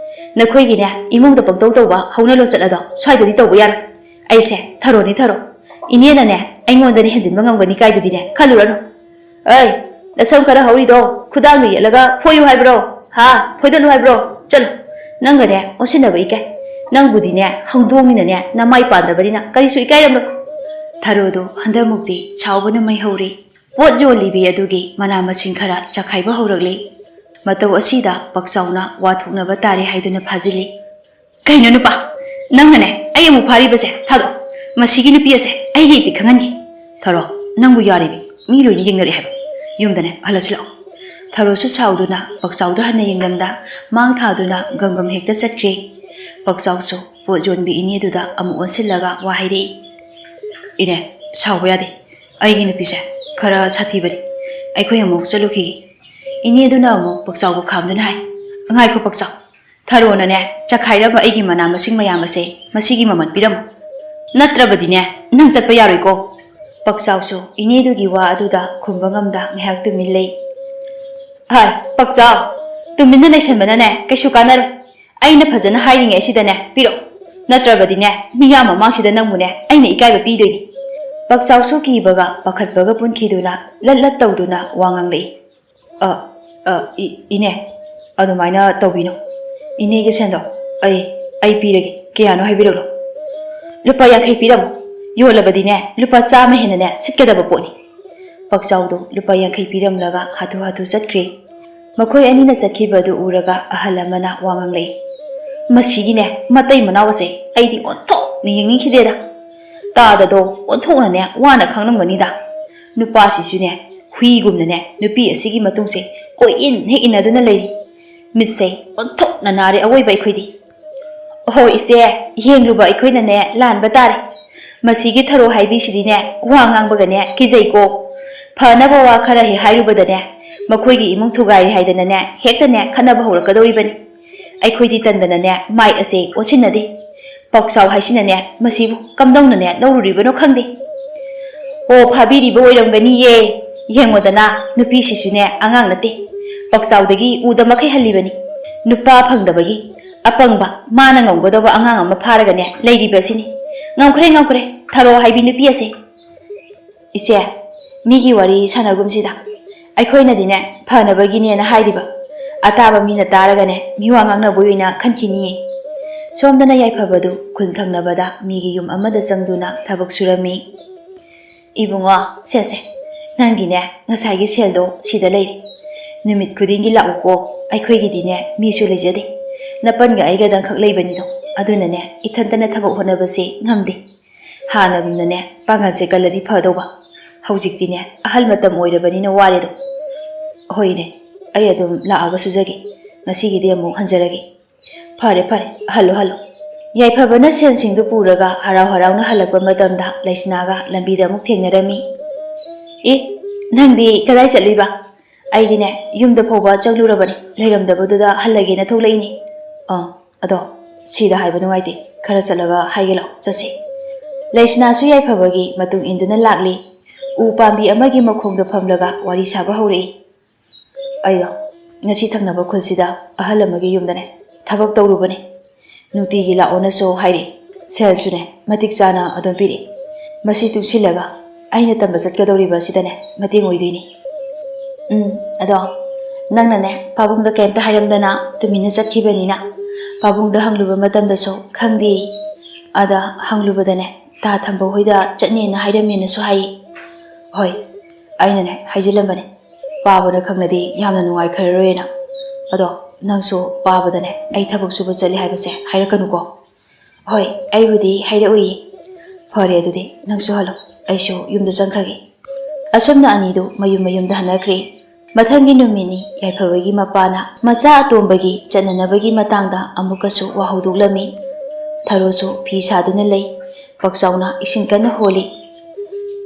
ꯅꯈꯣꯏꯒꯤꯅꯦ ꯏꯃꯨꯡꯗ ꯄꯪꯇꯧ ꯇꯧꯕ ꯍꯧꯅ ꯂꯣꯟꯆꯠ ꯑꯗꯣ ꯁ꯭ꯋꯥꯏꯗꯗꯤ ꯇꯧꯕ ꯌꯥꯔꯣꯏ ꯑꯩꯁꯦ ꯊꯔꯣꯅꯤ ꯏꯅꯦꯅꯅꯦ ꯑꯩꯉꯣꯟꯗꯅꯤ ꯍꯦꯟꯖꯤꯟꯕ ꯉꯝꯒꯅꯤ ꯀꯥꯏꯗꯨꯗꯤꯅꯦ ꯈꯜꯂꯨꯔꯅꯨ ꯑꯩ ꯅꯁꯝ ꯈꯔ ꯍꯧꯔꯤꯗꯣ ꯈꯨꯗꯥꯡꯗ ꯌꯦꯠꯂꯒ ꯐꯣꯏꯌꯨ ꯍꯥꯏꯕ꯭ꯔோ ꯐꯣꯏꯗꯠꯂꯨ ꯍꯥꯏꯕ꯭ꯔꯣ ꯆꯠꯂꯣ ꯅꯪꯒꯅꯦ ꯑꯣꯟꯁꯤꯟꯅꯕ ꯏꯀꯥꯏ ꯅꯪꯕꯨꯗꯤꯅꯦ ꯍꯧꯗꯣꯡꯅꯤꯅꯅꯦ ꯅꯃꯥꯏ ꯄꯥꯟꯗꯕꯅꯤꯅ ꯀꯔꯤꯁꯨ ꯏꯀꯥꯏꯔꯝꯂꯣꯏ ꯊꯔꯣꯗꯣ ꯍꯟꯗꯛꯃꯨꯛꯇꯤ ꯁꯥꯎꯕꯅ ꯃꯩ ꯍꯧꯔꯤ ꯄꯣꯠ ꯌꯣꯜꯂꯤꯕꯤ ꯑꯗꯨꯒꯤ ꯃꯅꯥ ꯃꯁꯤꯡ ꯈꯔ ꯆꯈꯥꯏꯕ ꯍꯧꯔꯛꯂꯤ ꯃꯇꯧ ꯑꯁꯤꯗ ꯄꯛꯆꯥꯎꯅ ꯋꯥꯊꯣꯛꯅꯕ ꯇꯥꯔꯦ ꯍꯥꯏꯗꯨꯅ ꯐꯥꯖꯤꯜꯂꯤ ꯀꯩꯅꯣ ꯅꯨꯄꯥ ꯅꯪꯅꯅꯦ ꯑꯩ ꯑꯃꯨꯛ ꯐꯥꯔꯤꯕꯁꯦ ꯊꯥꯗꯣꯛ ꯃꯁꯤꯒꯤ ꯅꯨꯄꯤ ꯑꯁꯦ ꯑꯩꯒꯤ ꯏꯇꯤ ꯈꯪꯍꯟꯒꯦ ꯊꯔꯣ ꯅꯪꯕꯨ ꯌꯥꯔꯤꯅꯤ ꯃꯤ ꯂꯣꯏꯅ ꯌꯦꯡꯅꯔꯦ ꯍꯥꯏꯕ ꯌꯨꯝꯗꯅꯦ ꯍꯜꯂꯁꯤ ꯂꯥꯛꯑꯣ ꯊꯔꯣꯁꯨ ꯁꯥꯎꯗꯨꯅ ꯄꯛꯆꯥꯎꯗ ꯍꯟꯅ ꯌꯦꯡꯂꯝꯗ ꯃꯥꯡ ꯊꯥꯗꯨꯅ ꯒꯝꯒꯝ ꯍꯦꯛꯇ ꯆꯠꯈ꯭ꯔꯦ ꯄꯛꯆꯥꯎꯁꯨ ꯄꯣꯠ ꯌꯣꯟꯕꯤ ꯏꯅꯦꯗꯨꯗ ꯑꯃꯨꯛ ꯑꯣꯟꯁꯤꯜꯂꯒ ꯋꯥ ꯍꯥꯏꯔꯛꯏ ꯏꯅꯦ ꯁꯥꯎꯕ ꯌꯥꯗꯦ ꯑꯩꯒꯤ ꯅꯨꯄꯤꯁꯦ ꯈꯔ ꯁꯥꯊꯤꯕꯅꯤ ꯑꯩꯈꯣꯏ ꯑꯃꯨꯛ ꯆꯠꯂꯨꯈꯤꯒꯦ ꯏꯅꯦꯗꯨꯅ ꯑꯃꯨꯛ ꯄꯛꯆꯥꯎꯕꯨ ꯈꯥꯝꯗꯨꯅ ꯍꯥꯏ ꯉꯥꯏꯈꯣ ꯄꯛꯆꯥꯎ ꯊꯔꯣꯅꯅꯦ ꯆꯈꯥꯏꯔꯕ ꯑꯩꯒꯤ ꯃꯅꯥ ꯃꯁꯤꯡ ꯃꯌꯥꯝ ꯑꯁꯦ ꯃꯁꯤꯒꯤ ꯃꯃꯜ ꯄꯤꯔꯝꯃꯨ ꯅꯠꯇ꯭ꯔꯕꯗꯤꯅꯦ ꯅꯪ ꯆꯠꯄ ꯌꯥꯔꯣꯏꯀꯣ ꯄꯛꯆꯥꯎꯁꯨ ꯏꯅꯦꯗꯨꯒꯤ ꯋꯥ ꯑꯗꯨꯗ ꯈꯨꯝꯕ ꯉꯝꯗ ꯉꯥꯏꯍꯥꯛ ꯇꯨꯃꯤꯟ ꯂꯩ ꯍꯥꯏ ꯄꯛꯆꯥꯎ ꯇꯨꯃꯤꯟꯅ ꯂꯩꯁꯟꯕꯅꯅꯦ ꯀꯩꯁꯨ ꯀꯥꯟꯅꯔꯣꯏ ꯑꯩꯅ ꯐꯖꯅ ꯍꯥꯏꯔꯤꯉꯩ ꯑꯁꯤꯗꯅꯦ ꯄꯤꯔꯛꯑꯣ ꯅꯠꯇ꯭ꯔꯕꯗꯤꯅꯦ ꯃꯤꯌꯥꯝ ꯃꯃꯥꯡꯁꯤꯗ ꯅꯪꯕꯨꯅꯦ ꯑꯩꯅ ꯏꯀꯥꯏꯕ ꯄꯤꯗꯣꯏꯅꯤ ꯄꯛꯆꯥꯎꯁꯨ ꯀꯤꯕꯒ ꯄꯥꯈꯠꯄꯒ ꯄꯨꯟꯈꯤꯗꯨꯅ ꯂꯠ ꯇꯧꯗꯨꯅ ꯋꯥ ꯉꯥꯡꯂꯛꯏ ꯏꯅꯦ ꯑꯗꯨꯃꯥꯏꯅ ꯇꯧꯕꯤꯅꯣ ꯏꯅꯦꯒꯤ ꯁꯦꯟꯗꯣ ꯑꯩ ꯄꯤꯔꯒꯦ ꯀꯌꯥꯅꯣ ꯍꯥꯏꯕꯤꯔꯛꯂꯣ ꯂꯨꯄꯥ 50 ꯄꯤꯔꯝꯃꯨ ꯌꯣꯜꯂꯕꯗꯤꯅꯦ ꯂꯨꯄꯥ 100 ꯍꯦꯟꯅꯅꯦ ꯁꯤꯠꯀꯗꯕ ꯄꯣꯠꯅꯤ ꯄꯛꯆꯥꯎꯗꯣ ꯂꯨꯄꯥ 50 ꯄꯤꯔꯝꯂꯒ ꯍꯥꯊꯨ ꯍꯥꯊꯨ ꯆꯠꯈ꯭ꯔꯦ꯫ ꯃꯈꯣꯏ ꯑꯅꯤꯅ ꯆꯠꯈꯤꯕꯗꯨ ꯎꯔꯒ ꯑꯍꯜ ꯑꯃꯅ ꯋꯥ ꯉꯥꯡꯂꯛꯏ꯫ ꯃꯁꯤꯒꯤꯅꯦ ꯃꯇꯩ ꯃꯅꯥꯎ ꯑꯁꯦ ꯑꯩꯗꯤ ꯑꯣꯟꯊꯣꯛꯅ ꯌꯦꯡꯅꯤꯡꯈꯤꯗꯦꯗ꯫ ꯇꯥꯗꯗꯣ ꯑꯣꯟꯊꯣꯛꯅꯅꯦ ꯋꯥꯅ ꯈꯪꯂꯝꯒꯅꯤꯗ꯫ ꯅꯨꯄꯥꯁꯤꯁꯨꯅꯦ ꯍꯨꯏꯒꯨꯝꯅꯅꯦ ꯅꯨꯄꯤ ꯑꯁꯤꯒꯤ ꯃꯇꯨꯡꯁꯦ ꯀꯣꯏꯏꯟ ꯍꯦꯛ ꯏꯟꯅꯗꯨꯅ ꯂꯩꯔꯤ꯫ ꯃꯤꯠꯁꯦ ꯑꯣꯟꯊꯣꯛꯅ ꯅꯥꯔꯦ ꯑꯋꯣꯏꯕ ꯑꯩꯈꯣꯏꯗꯤ꯫ ꯑꯣꯍꯣ ꯏꯆꯦ, ꯌꯦꯡꯂꯨꯕ ꯑꯩꯈꯣꯏꯅꯅꯦ ꯂꯥꯟꯕ ꯇꯥꯔꯦ꯫ ꯃꯁꯤꯒꯤ ꯊꯔꯣ ꯍꯥꯏꯕꯤꯁꯤꯗꯤꯅꯦ ꯋꯥ ꯉꯥꯡꯕꯒꯅꯦ ꯀꯤꯖꯩꯀꯣ꯫ ꯐꯅꯕ ꯋꯥ ꯈꯔ ꯍꯦꯛ ꯍꯥꯏꯔꯨꯕꯗꯅꯦ ꯃꯈꯣꯏꯒꯤ ꯏꯃꯨꯡ ꯊꯨꯒꯥꯏꯔꯦ ꯍꯥꯏꯗꯅꯅꯦ ꯍꯦꯛꯇꯅꯦ ꯈꯠꯅꯕ ꯍꯧꯔꯛꯀꯗꯧꯔꯤꯕꯅꯤ꯫ ꯑꯩꯈꯣꯏꯗꯤ ꯇꯟꯗꯅꯅꯦ ꯃꯥꯏ ꯑꯁꯦ ꯑꯣꯟꯁꯤꯟꯅꯗꯦ꯫ ꯄꯥꯎꯆꯥꯎ ꯍꯥꯏꯁꯤꯅꯅꯦ ꯃꯁꯤꯕꯨ ꯀꯝꯗꯧꯅꯅꯦ ꯂꯧꯔꯨꯔꯤꯕꯅꯣ ꯈꯪꯗꯦ꯫ ꯑꯣ ꯐꯥꯕꯤꯔꯤꯕ ꯑꯣꯏꯔꯝꯒꯅꯤꯌꯦ꯫ ꯌꯦꯡꯉꯣꯗꯅ ꯅꯨꯄꯤꯁꯤꯁꯨꯅꯦ ꯑꯉꯥꯡ ꯅꯠꯇꯦ꯫ ꯄꯥꯎꯆꯥꯎꯗꯒꯤ ꯎꯗ ꯃꯈꯩ ꯍꯜꯂꯤꯕꯅꯤ꯫ ꯅꯨꯄꯥ ꯐꯪꯗꯕꯒꯤ ꯑꯄꯪꯕ ꯃꯥꯅ ꯉꯝꯒꯗꯧꯕ ꯑꯉꯥꯡ ꯑꯃ ꯐꯥꯔꯒꯅꯦ ꯂꯩꯔꯤꯕꯁꯤꯅꯤ꯫ ꯉꯝꯈ꯭ꯔꯦ ꯉꯝꯈ꯭ꯔꯦ ꯊꯔꯣ ꯍꯥꯏꯕꯤ ꯅꯨꯄꯤ ꯑꯁꯦ꯫ ꯏꯆꯦ, ꯃꯤꯒꯤ ꯋꯥꯔꯤ ꯁꯥꯟꯅꯒꯨꯝꯁꯤꯗ꯫ ꯑꯩꯈꯣꯏꯅꯗꯤꯅꯦ ꯐꯅꯕꯒꯤꯅꯦꯅ ꯍꯥꯏꯔꯤꯕ꯫ ꯑꯇꯥꯕ ꯃꯤꯅ ꯇꯥꯔꯒꯅꯦ ꯃꯤꯋꯥ ꯉꯥꯡꯅꯕ ꯑꯣꯏꯅ ꯈꯟꯈꯤꯅꯤꯌꯦ꯫ ꯁꯣꯝꯗꯅ ꯌꯥꯏꯐꯕꯗꯨ ꯈꯨꯜ ꯊꯪꯅꯕꯗ ꯃꯤꯒꯤ ꯌꯨꯝ ꯑꯃꯗ ꯆꯪꯗꯨꯅ ꯊꯕꯛ ꯁꯨꯔꯝꯃꯤ꯫ ꯏꯕꯨꯡꯉꯣ, ꯁꯦꯁꯦ ꯅꯪꯒꯤꯅꯦ ꯉꯁꯥꯏꯒꯤ ꯁꯦꯜꯗꯣ ꯁꯤꯗ ꯂꯩꯔꯦ꯫ ꯅꯨꯃꯤꯠ ꯈꯨꯗꯤꯡꯒꯤ ꯂꯥꯛꯎꯀꯣ꯫ ꯑꯩꯈꯣꯏꯒꯤꯗꯤꯅꯦ ꯃꯤꯁꯨ ꯂꯩꯖꯗꯦ꯫ ꯅꯄꯟꯒ ꯑꯩꯒꯗꯪꯈꯛ ꯂꯩꯕꯅꯤꯗꯣ꯫ ꯑꯗꯨꯅꯅꯦ ꯏꯊꯟꯇꯅ ꯊꯕꯛ ꯍꯣꯠꯅꯕꯁꯦ ꯉꯝꯗꯦ꯫ ꯍꯥꯟꯅꯒꯨꯝꯅꯅꯦ ꯄꯥꯡꯒꯜꯁꯦ ꯀꯜꯂꯗꯤ ꯐꯗꯧꯕ꯫ ꯍꯧꯖꯤꯛꯇꯤꯅꯦ ꯑꯍꯜ ꯃꯇꯝ ꯑꯣꯏꯔꯕꯅꯤꯅ ꯋꯥꯔꯦꯗꯣ꯫ ꯍꯣꯏꯅꯦ, ꯑꯩ ꯑꯗꯨꯝ ꯂꯥꯛꯑꯒ ꯁꯨꯖꯒꯦ꯫ ꯉꯁꯤꯒꯤꯗꯤ ꯑꯃꯨꯛ ꯍꯟꯖꯔꯒꯦ꯫ ꯐꯔꯦ ꯐꯔꯦ, ꯍꯜꯂꯣ ꯍꯜꯂꯣ꯫ ꯌꯥꯏꯐꯕꯅ ꯁꯦꯜꯁꯤꯡꯗꯨ ꯄꯨꯔꯒ ꯍꯔꯥꯎ ꯍꯔꯥꯎꯅ ꯍꯜꯂꯛꯄ ꯃꯇꯝꯗ ꯂꯩꯁꯅꯥꯒ ꯂꯝꯕꯤꯗ ꯑꯃꯨꯛ ꯊꯦꯡꯅꯔꯝꯃꯤ꯫ ꯅꯪꯗꯤ ꯀꯗꯥꯏ ꯆꯠꯂꯨꯏꯕ? ꯑꯩꯗꯤꯅꯦ ꯌꯨꯝꯗ ꯐꯥꯎꯕ ꯆꯪꯂꯨꯔꯕꯅꯤ꯫ ꯂꯩꯔꯝꯗꯕꯗꯨꯗ ꯍꯜꯂꯒꯦꯅ ꯊꯣꯛꯂꯛꯏꯅꯤ꯫ ꯑꯗꯣ ꯁꯤꯗ ꯍꯥꯏꯕ ꯅꯨꯡꯉꯥꯏꯇꯦ꯫ ꯈꯔ ꯆꯠꯂꯒ ꯍꯥꯏꯒꯦ ꯂꯥꯛꯑꯣ, ꯆꯠꯁꯤ꯫ ꯂꯩꯁꯅꯥꯁꯨ ꯌꯥꯏꯐꯕꯒꯤ ꯃꯇꯨꯡ ꯏꯟꯗꯨꯅ ꯂꯥꯛꯂꯤ꯫ ꯎ ꯄꯥꯝꯕꯤ ꯑꯃꯒꯤ ꯃꯈꯣꯡꯗ ꯐꯝꯂꯒ ꯋꯥꯔꯤ ꯁꯥꯕ ꯍꯧꯔꯛꯏ꯫ ꯑꯩꯗꯣ ꯉꯁꯤ ꯊꯪꯅꯕ ꯈꯨꯜꯁꯤꯗ ꯑꯍꯜ ꯑꯃꯒꯤ ꯌꯨꯝꯗꯅꯦ ꯊꯕꯛ ꯇꯧꯔꯨꯕꯅꯤ꯫ ꯅꯨꯡꯇꯤꯒꯤ ꯂꯥꯛꯑꯣꯅꯁꯨ ꯍꯥꯏꯔꯛꯏ꯫ ꯁꯦꯜꯁꯨꯅꯦ ꯃꯇꯤꯛ ꯆꯥꯅ ꯑꯗꯨꯝ ꯄꯤꯔꯛꯏ꯫ ꯃꯁꯤ ꯇꯨꯡꯁꯤꯜꯂꯒ ꯑꯩꯅ ꯇꯝꯕ ꯆꯠꯀꯗꯧꯔꯤꯕ ꯑꯁꯤꯗꯅꯦ ꯃꯇꯦꯡ ꯑꯣꯏꯗꯣꯏꯅꯤ꯫ ꯑꯗꯣ ꯅꯪꯅꯅꯦ ꯄꯥꯕꯨꯡꯗ ꯀꯩꯝꯇ ꯍꯥꯏꯔꯝꯗꯅ ꯇꯨꯃꯤꯟꯅ ꯆꯠꯈꯤꯕꯅꯤꯅ ꯄꯥꯕꯨꯡꯗ ꯍꯪꯂꯨꯕ ꯃꯇꯝꯗꯁꯨ ꯈꯪꯗꯦ꯫ ꯑꯗ ꯍꯪꯂꯨꯕꯗꯅꯦ ꯇꯥ ꯊꯝꯕ ꯍꯣꯏꯗ ꯆꯠꯅꯦꯅ ꯍꯥꯏꯔꯝꯃꯦꯅꯁꯨ ꯍꯥꯏꯌꯦ꯫ ꯍꯣꯏ, ꯑꯩꯅꯅꯦ ꯍꯥꯏꯖꯤꯜꯂꯝꯕꯅꯦ꯫ ꯄꯥꯕꯅ ꯈꯪꯂꯗꯤ ꯌꯥꯝꯅ ꯅꯨꯡꯉꯥꯏꯈꯔꯔꯣꯏꯅ꯫ ꯑꯗꯣ ꯅꯪꯁꯨ ꯄꯥꯕꯗꯅꯦ ꯑꯩ ꯊꯕꯛ ꯁꯨꯕ ꯆꯠꯂꯤ ꯍꯥꯏꯕꯁꯦ ꯍꯥꯏꯔꯛꯀꯅꯨꯀꯣ꯫ ꯍꯣꯏ, ꯑꯩꯕꯨꯗꯤ ꯍꯥꯏꯔꯛꯑꯣꯏꯌꯦ꯫ ꯐꯔꯦ ꯑꯗꯨꯗꯤ ꯅꯪꯁꯨ ꯍꯜꯂꯣ, ꯑꯩꯁꯨ ꯌꯨꯝꯗ ꯆꯪꯈ꯭ꯔꯒꯦ꯫ ꯑꯁꯨꯝꯅ ꯑꯅꯤꯗꯨ ꯃꯌꯨꯝꯗ ꯍꯟꯅꯈ꯭ꯔꯦ꯫ ꯃꯊꯪꯒꯤ ꯅꯨꯃꯤꯠꯅꯤ ꯌꯥꯏꯐꯕꯒꯤ ꯃꯄꯥꯅ ꯃꯆꯥ ꯑꯇꯣꯝꯕꯒꯤ ꯆꯠꯅꯅꯕꯒꯤ ꯃꯇꯥꯡꯗ ꯑꯃꯨꯛꯀꯁꯨ ꯋꯥ ꯍꯧꯗꯣꯛꯂꯝꯃꯤ꯫ ꯊꯔꯣꯁꯨ ꯐꯤ ꯁꯥꯗꯨꯅ ꯂꯩ꯫ ꯄꯛꯆꯥꯎꯅ ꯏꯁꯤꯡ ꯀꯟꯅ ꯍꯣꯜꯂꯤ꯫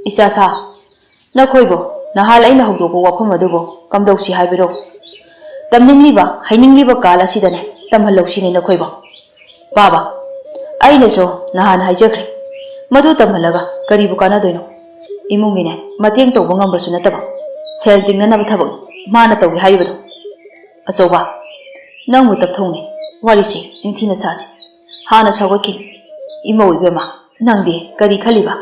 ꯏꯆꯥꯁꯥ, ꯅꯈꯣꯏꯕꯨ ꯅꯍꯥꯟ ꯑꯩꯅ ꯍꯧꯗꯣꯛꯄ ꯋꯥꯐꯝ ꯑꯗꯨꯕꯨ ꯀꯝꯗꯧꯁꯤ ꯍꯥꯏꯕꯤꯔꯣ? ꯇꯝꯅꯤꯡꯂꯤꯕ ꯍꯩꯅꯤꯡꯂꯤꯕ ꯀꯥꯜ ꯑꯁꯤꯗꯅꯦ ꯇꯝꯍꯜꯂꯧꯁꯤꯅꯦ ꯅꯈꯣꯏꯕꯨ꯫ ꯄꯥꯕ, ꯑꯩꯅꯁꯨ ꯅꯍꯥꯟ ꯍꯥꯏꯖꯈ꯭ꯔꯦ꯫ ꯃꯗꯨ ꯇꯝꯍꯜꯂꯒ ꯀꯔꯤꯕꯨ ꯀꯥꯟꯅꯗꯣꯏꯅꯣ? ꯏꯃꯨꯡꯒꯤꯅꯦ ꯃꯇꯦꯡ ꯇꯧꯕ ꯉꯝꯕꯁꯨ ꯅꯠꯇꯕ ꯁꯦꯜ ꯇꯤꯡꯅꯅꯕ ꯊꯕꯛꯅꯤ ꯃꯥꯅ ꯇꯧꯒꯦ ꯍꯥꯏꯔꯤꯕꯗꯣ꯫ ꯑꯆꯧꯕ, ꯅꯪꯕꯨ ꯇꯞꯊꯧꯅꯦ꯫ ꯋꯥꯔꯤꯁꯦ ꯅꯤꯡꯊꯤꯅ ꯁꯥꯁꯤ꯫ ꯍꯥꯟꯅ ꯁꯧꯒꯠꯈꯤꯅꯤ꯫ ꯏꯃꯧ ꯏꯕꯦꯝꯃ, ꯅꯪꯗꯤ ꯀꯔꯤ ꯈꯜꯂꯤꯕ?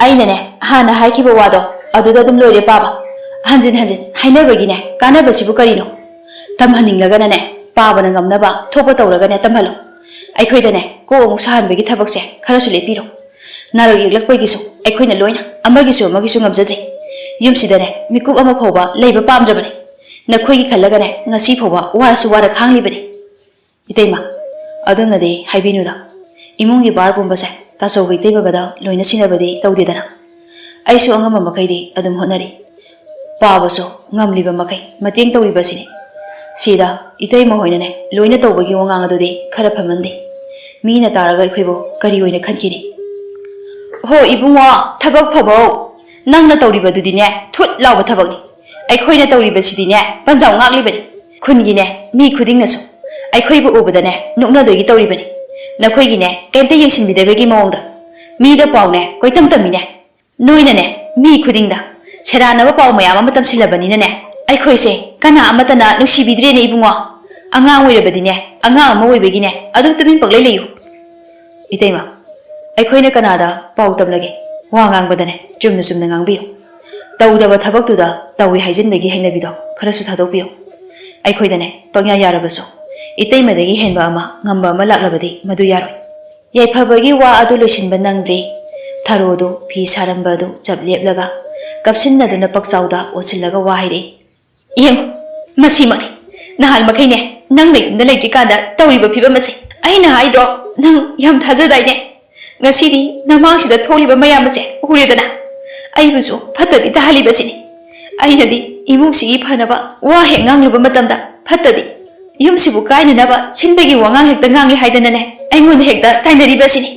ꯑꯩꯅꯅꯦ ꯍꯥꯟꯅ ꯍꯥꯏꯈꯤꯕ ꯋꯥꯗꯣ ꯑꯗꯨꯗ ꯑꯗꯨꯝ ꯂꯣꯏꯔꯦ ꯄꯥꯕ꯫ ꯍꯟꯖꯤꯟ ꯍꯟꯖꯤꯟ ꯍꯥꯏꯅꯕꯒꯤꯅꯦ ꯀꯥꯟꯅꯕꯁꯤꯕꯨ ꯀꯔꯤꯅꯣ? ꯇꯝꯍꯟꯅꯤꯡꯂꯒꯅꯅꯦ ꯄꯥꯕꯅ ꯉꯝꯅꯕ ꯊꯣꯛꯄ ꯇꯧꯔꯒꯅꯦ ꯇꯝꯍꯜꯂꯣ꯫ ꯑꯩꯈꯣꯏꯗꯅꯦ ꯀꯣꯛ ꯑꯃꯨꯛ ꯁꯥꯍꯟꯕꯒꯤ ꯊꯕꯛꯁꯦ ꯈꯔꯁꯨ ꯂꯦꯞꯄꯤꯔꯣ꯫ ꯅꯥꯔꯛ ꯌꯦꯛꯂꯛꯄꯒꯤꯁꯨ ꯑꯩꯈꯣꯏꯅ ꯂꯣꯏꯅ ꯑꯃꯒꯤꯁꯨ ꯉꯝꯖꯗ꯭ꯔꯤ꯫ ꯌꯨꯝꯁꯤꯗꯅꯦ ꯃꯤꯀꯨꯞ ꯑꯃ ꯐꯥꯎꯕ ꯂꯩꯕ ꯄꯥꯝꯗ꯭ꯔꯕꯅꯤ꯫ ꯅꯈꯣꯏꯒꯤ ꯈꯜꯂꯒꯅꯦ ꯉꯁꯤ ꯐꯥꯎꯕ ꯋꯥꯔꯁꯨ ꯋꯥꯅ ꯈꯥꯡꯂꯤꯕꯅꯤ꯫ ꯏꯇꯩꯃ, ꯑꯗꯨꯝꯅꯗꯤ ꯍꯥꯏꯕꯤꯅꯨꯗ꯫ ꯏꯃꯨꯡꯒꯤ ꯕꯥꯔ ꯄꯨꯝꯕꯁꯦ ꯇꯥꯆꯧꯒ ꯏꯇꯩꯃꯒꯗ ꯂꯣꯏꯅ ꯁꯤꯟꯅꯕꯗꯤ ꯇꯧꯗꯦꯗꯅ꯫ ꯑꯩꯁꯨ ꯑꯉꯝꯕ ꯃꯈꯩꯗꯤ ꯑꯗꯨꯝ ꯍꯣꯠꯅꯔꯤ꯫ ꯄꯥꯕꯁꯨ ꯉꯝꯂꯤꯕ ꯃꯈꯩ ꯃꯇꯦꯡ ꯇꯧꯔꯤꯕꯁꯤꯅꯤ꯫ ꯁꯤꯗ ꯏꯇꯩꯃ ꯍꯣꯏꯅꯅꯦ ꯂꯣꯏꯅ ꯇꯧꯕꯒꯤ ꯋꯥꯉꯥꯡ ꯑꯗꯨꯗꯤ ꯈꯔ ꯐꯃꯟꯗꯦ꯫ ꯃꯤꯅ ꯇꯥꯔꯒ ꯑꯩꯈꯣꯏꯕꯨ ꯀꯔꯤ ꯑꯣꯏꯅ ꯈꯟꯈꯤꯅꯤ? ꯍꯣ ꯏꯕꯨꯡꯉꯣ, ꯊꯕꯛ ꯐꯕꯧ꯫ ꯅꯪꯅ ꯇꯧꯔꯤꯕꯗꯨꯗꯤꯅꯦ ꯊꯨꯠ ꯂꯥꯎꯕ ꯊꯕꯛꯅꯤ꯫ ꯑꯩꯈꯣꯏꯅ ꯇꯧꯔꯤꯕꯁꯤꯗꯤꯅꯦ ꯄꯟꯖꯥꯎ ꯉꯥꯛꯂꯤꯕꯅꯤ꯫ ꯈꯨꯟꯒꯤꯅꯦ ꯃꯤ ꯈꯨꯗꯤꯡꯅꯁꯨ ꯑꯩꯈꯣꯏꯕꯨ ꯎꯕꯗꯅꯦ ꯅꯣꯛꯅꯗꯣꯏꯒꯤ ꯇꯧꯔꯤꯕꯅꯤ꯫ ꯅꯈꯣꯏꯒꯤꯅꯦ ꯀꯩꯝꯇ ꯌꯦꯡꯁꯤꯟꯕꯤꯗꯕꯒꯤ ꯃꯑꯣꯡꯗ ꯃꯤꯗ ꯄꯥꯎꯅꯦ ꯀꯣꯏꯇꯝ ꯇꯝꯃꯤꯅꯦ꯫ ꯅꯣꯏꯅꯅꯦ ꯃꯤ ꯈꯨꯗꯤꯡꯗ ꯁꯦꯔꯥꯟꯅꯕ ꯄꯥꯎ ꯃꯌꯥꯝ ꯑꯃ ꯇꯝꯁꯤꯜꯂꯕꯅꯤꯅꯅꯦ ꯑꯩꯈꯣꯏꯁꯦ ꯀꯅꯥ ꯑꯃꯠꯇꯅ ꯅꯨꯡꯁꯤꯕꯤꯗ꯭ꯔꯦꯅꯦ ꯏꯕꯨꯡꯉꯣ꯫ ꯑꯉꯥꯡ ꯑꯣꯏꯔꯕꯗꯤꯅꯦ ꯑꯉꯥꯡ ꯑꯃ ꯑꯣꯏꯕꯒꯤꯅꯦ ꯑꯗꯨꯝ ꯇꯨꯃꯤꯟ ꯄꯛꯂꯩ ꯂꯩꯌꯨ꯫ ꯏꯇꯩꯃ, ꯑꯩꯈꯣꯏꯅ ꯀꯅꯥꯗ ꯄꯥꯎ ꯇꯝꯂꯒꯦ? ꯋꯥ ꯉꯥꯡꯕꯗꯅꯦ ꯆꯨꯝꯅ ꯆꯨꯝꯅ ꯉꯥꯡꯕꯤꯌꯨ꯫ ꯇꯧꯗꯕ ꯊꯕꯛꯇꯨꯗ ꯇꯧꯏ ꯍꯥꯏꯖꯤꯟꯕꯒꯤ ꯍꯩꯅꯕꯤꯗꯣ ꯈꯔꯁꯨ ꯊꯥꯗꯣꯛꯄꯤꯌꯨ꯫ ꯑꯩꯈꯣꯏꯗꯅꯦ ꯄꯪꯌꯥ ꯌꯥꯔꯕꯁꯨ ꯏꯇꯩꯃꯗꯒꯤ ꯍꯦꯟꯕ ꯑꯃ ꯉꯝꯕ ꯑꯃ ꯂꯥꯛꯂꯕꯗꯤ ꯃꯗꯨ ꯌꯥꯔꯣꯏ꯫ ꯌꯥꯏꯐꯕꯒꯤ ꯋꯥ ꯑꯗꯨ ꯂꯣꯏꯁꯤꯟꯕ ꯅꯪꯗ꯭ꯔꯤ꯫ ꯊꯔꯣꯗꯨ ꯐꯤ ꯁꯥꯔꯝꯕ ꯑꯗꯨ ꯆꯞ ꯂꯦꯞꯂꯒ ꯀꯞꯁꯤꯟꯅꯗꯨꯅ ꯄꯛꯆꯥꯎꯗ ꯑꯣꯠꯁꯤꯜꯂꯒ ꯋꯥ ꯍꯥꯏꯔꯛꯏ ꯌꯦꯡꯉꯨ ꯃꯁꯤꯃꯛꯅꯤ ꯅꯍꯥꯟ ꯃꯈꯩꯅꯦ ꯅꯪꯅ ꯌꯨꯝꯗ ꯂꯩꯇ꯭ꯔꯤꯀꯥꯟꯗ ꯇꯧꯔꯤꯕ ꯐꯤꯕꯝ ꯑꯁꯦ ꯑꯩꯅ ꯍꯥꯏꯗ꯭ꯔꯣ ꯅꯪ ꯌꯥꯝ ꯊꯥꯖꯗꯥꯏꯅꯦ ꯉꯁꯤꯗꯤ ꯅꯃꯥꯡꯁꯤꯗ ꯊꯣꯛꯂꯤꯕ ꯃꯌꯥꯝ ꯑꯁꯦ ꯎꯔꯦꯗꯅ ꯑꯩꯕꯨꯁꯨ ꯐꯠꯇꯕꯤ ꯇꯥꯍꯜꯂꯤꯕꯁꯤꯅꯤ ꯑꯩꯅꯗꯤ ꯏꯃꯨꯡꯁꯤꯒꯤ ꯐꯅꯕ ꯋꯥ ꯍꯦꯛ ꯉꯥꯡꯂꯨꯕ ꯃꯇꯝꯗ ꯐꯠꯇꯕꯤ ꯌꯨꯝꯁꯤꯕꯨ ꯀꯥꯏꯅꯅꯕ ꯁꯤꯟꯕꯒꯤ ꯋꯥꯉꯥꯡ ꯍꯦꯛꯇ ꯉꯥꯡꯂꯤ ꯍꯥꯏꯗꯅꯅꯦ ꯑꯩꯉꯣꯟꯗ ꯍꯦꯛꯇ ꯇꯥꯏꯅꯔꯤꯕꯁꯤꯅꯤ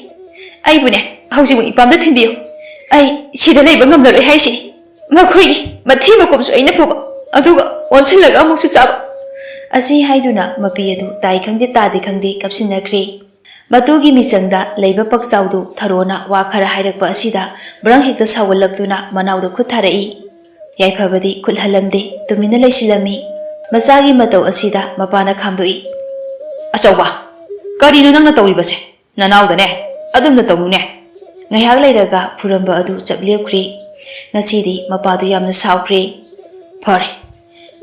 ꯑꯩꯕꯨꯅꯦ ꯍꯧꯖꯤꯛꯃꯛ ꯏꯄꯥꯝꯗ ꯊꯤꯟꯕꯤꯌꯨ ꯑꯩ ꯁꯤꯗ ꯂꯩꯕ ꯉꯝꯂꯔꯣꯏ ꯍꯥꯏꯁꯤꯅꯤ ꯃꯈꯣꯏꯒꯤ ꯃꯊꯤ ꯃꯀꯨꯝꯁꯨ ꯑꯩꯅ ꯄꯨꯕ ꯑꯗꯨꯒ ꯑꯣꯟꯁꯤꯜꯂꯒ ꯑꯃꯨꯛꯁꯨ ꯆꯥꯕ ꯑꯁꯤ ꯍꯥꯏꯗꯨꯅ ꯃꯄꯤ ꯑꯗꯨ ꯇꯥꯏ ꯈꯪꯗꯦ ꯇꯥꯗꯦ ꯈꯪꯗꯦ ꯀꯞꯁꯤꯟꯅꯈ꯭ꯔꯦ ꯃꯇꯨꯒꯤ ꯃꯤꯆꯪꯗ ꯂꯩꯕ ꯄꯛꯆꯥꯎꯗꯨ ꯊꯔꯣꯅ ꯋꯥ ꯈꯔ ꯍꯥꯏꯔꯛꯄ ꯑꯁꯤꯗ ꯕ꯭ꯔꯪ ꯍꯦꯛꯇ ꯁꯥꯎꯒꯠꯂꯛꯇꯨꯅ ꯃꯅꯥꯎꯗ ꯈꯨꯠ ꯊꯥꯔꯛꯏ ꯌꯥꯏꯐꯕꯗꯤ ꯈꯨꯠ ꯍꯜꯂꯝꯗꯦ ꯇꯨꯃꯤꯟꯅ ꯂꯩꯁꯤꯜꯂꯝꯃꯤ ꯃꯆꯥꯒꯤ ꯃꯇꯧ ꯑꯁꯤꯗ ꯃꯄꯥꯅ ꯈꯥꯝꯗꯣꯛꯏ ꯑꯆꯧꯕ ꯀꯔꯤꯅꯣ ꯅꯪꯅ ꯇꯧꯔꯤꯕꯁꯦ ꯅꯅꯥꯎꯗꯅꯦ ꯑꯗꯨꯝꯅ ꯇꯧꯅꯨꯅꯦ ꯉꯥꯏꯍꯥꯛ ꯂꯩꯔꯒ ꯐꯨꯔꯝꯕ ꯑꯗꯨ ꯆꯞ ꯂꯦꯞꯈ꯭ꯔꯦ ꯉꯁꯤꯗꯤ ꯃꯄꯥꯗꯨ ꯌꯥꯝꯅ ꯁꯥꯎꯈ꯭ꯔꯦ ꯐꯔꯦ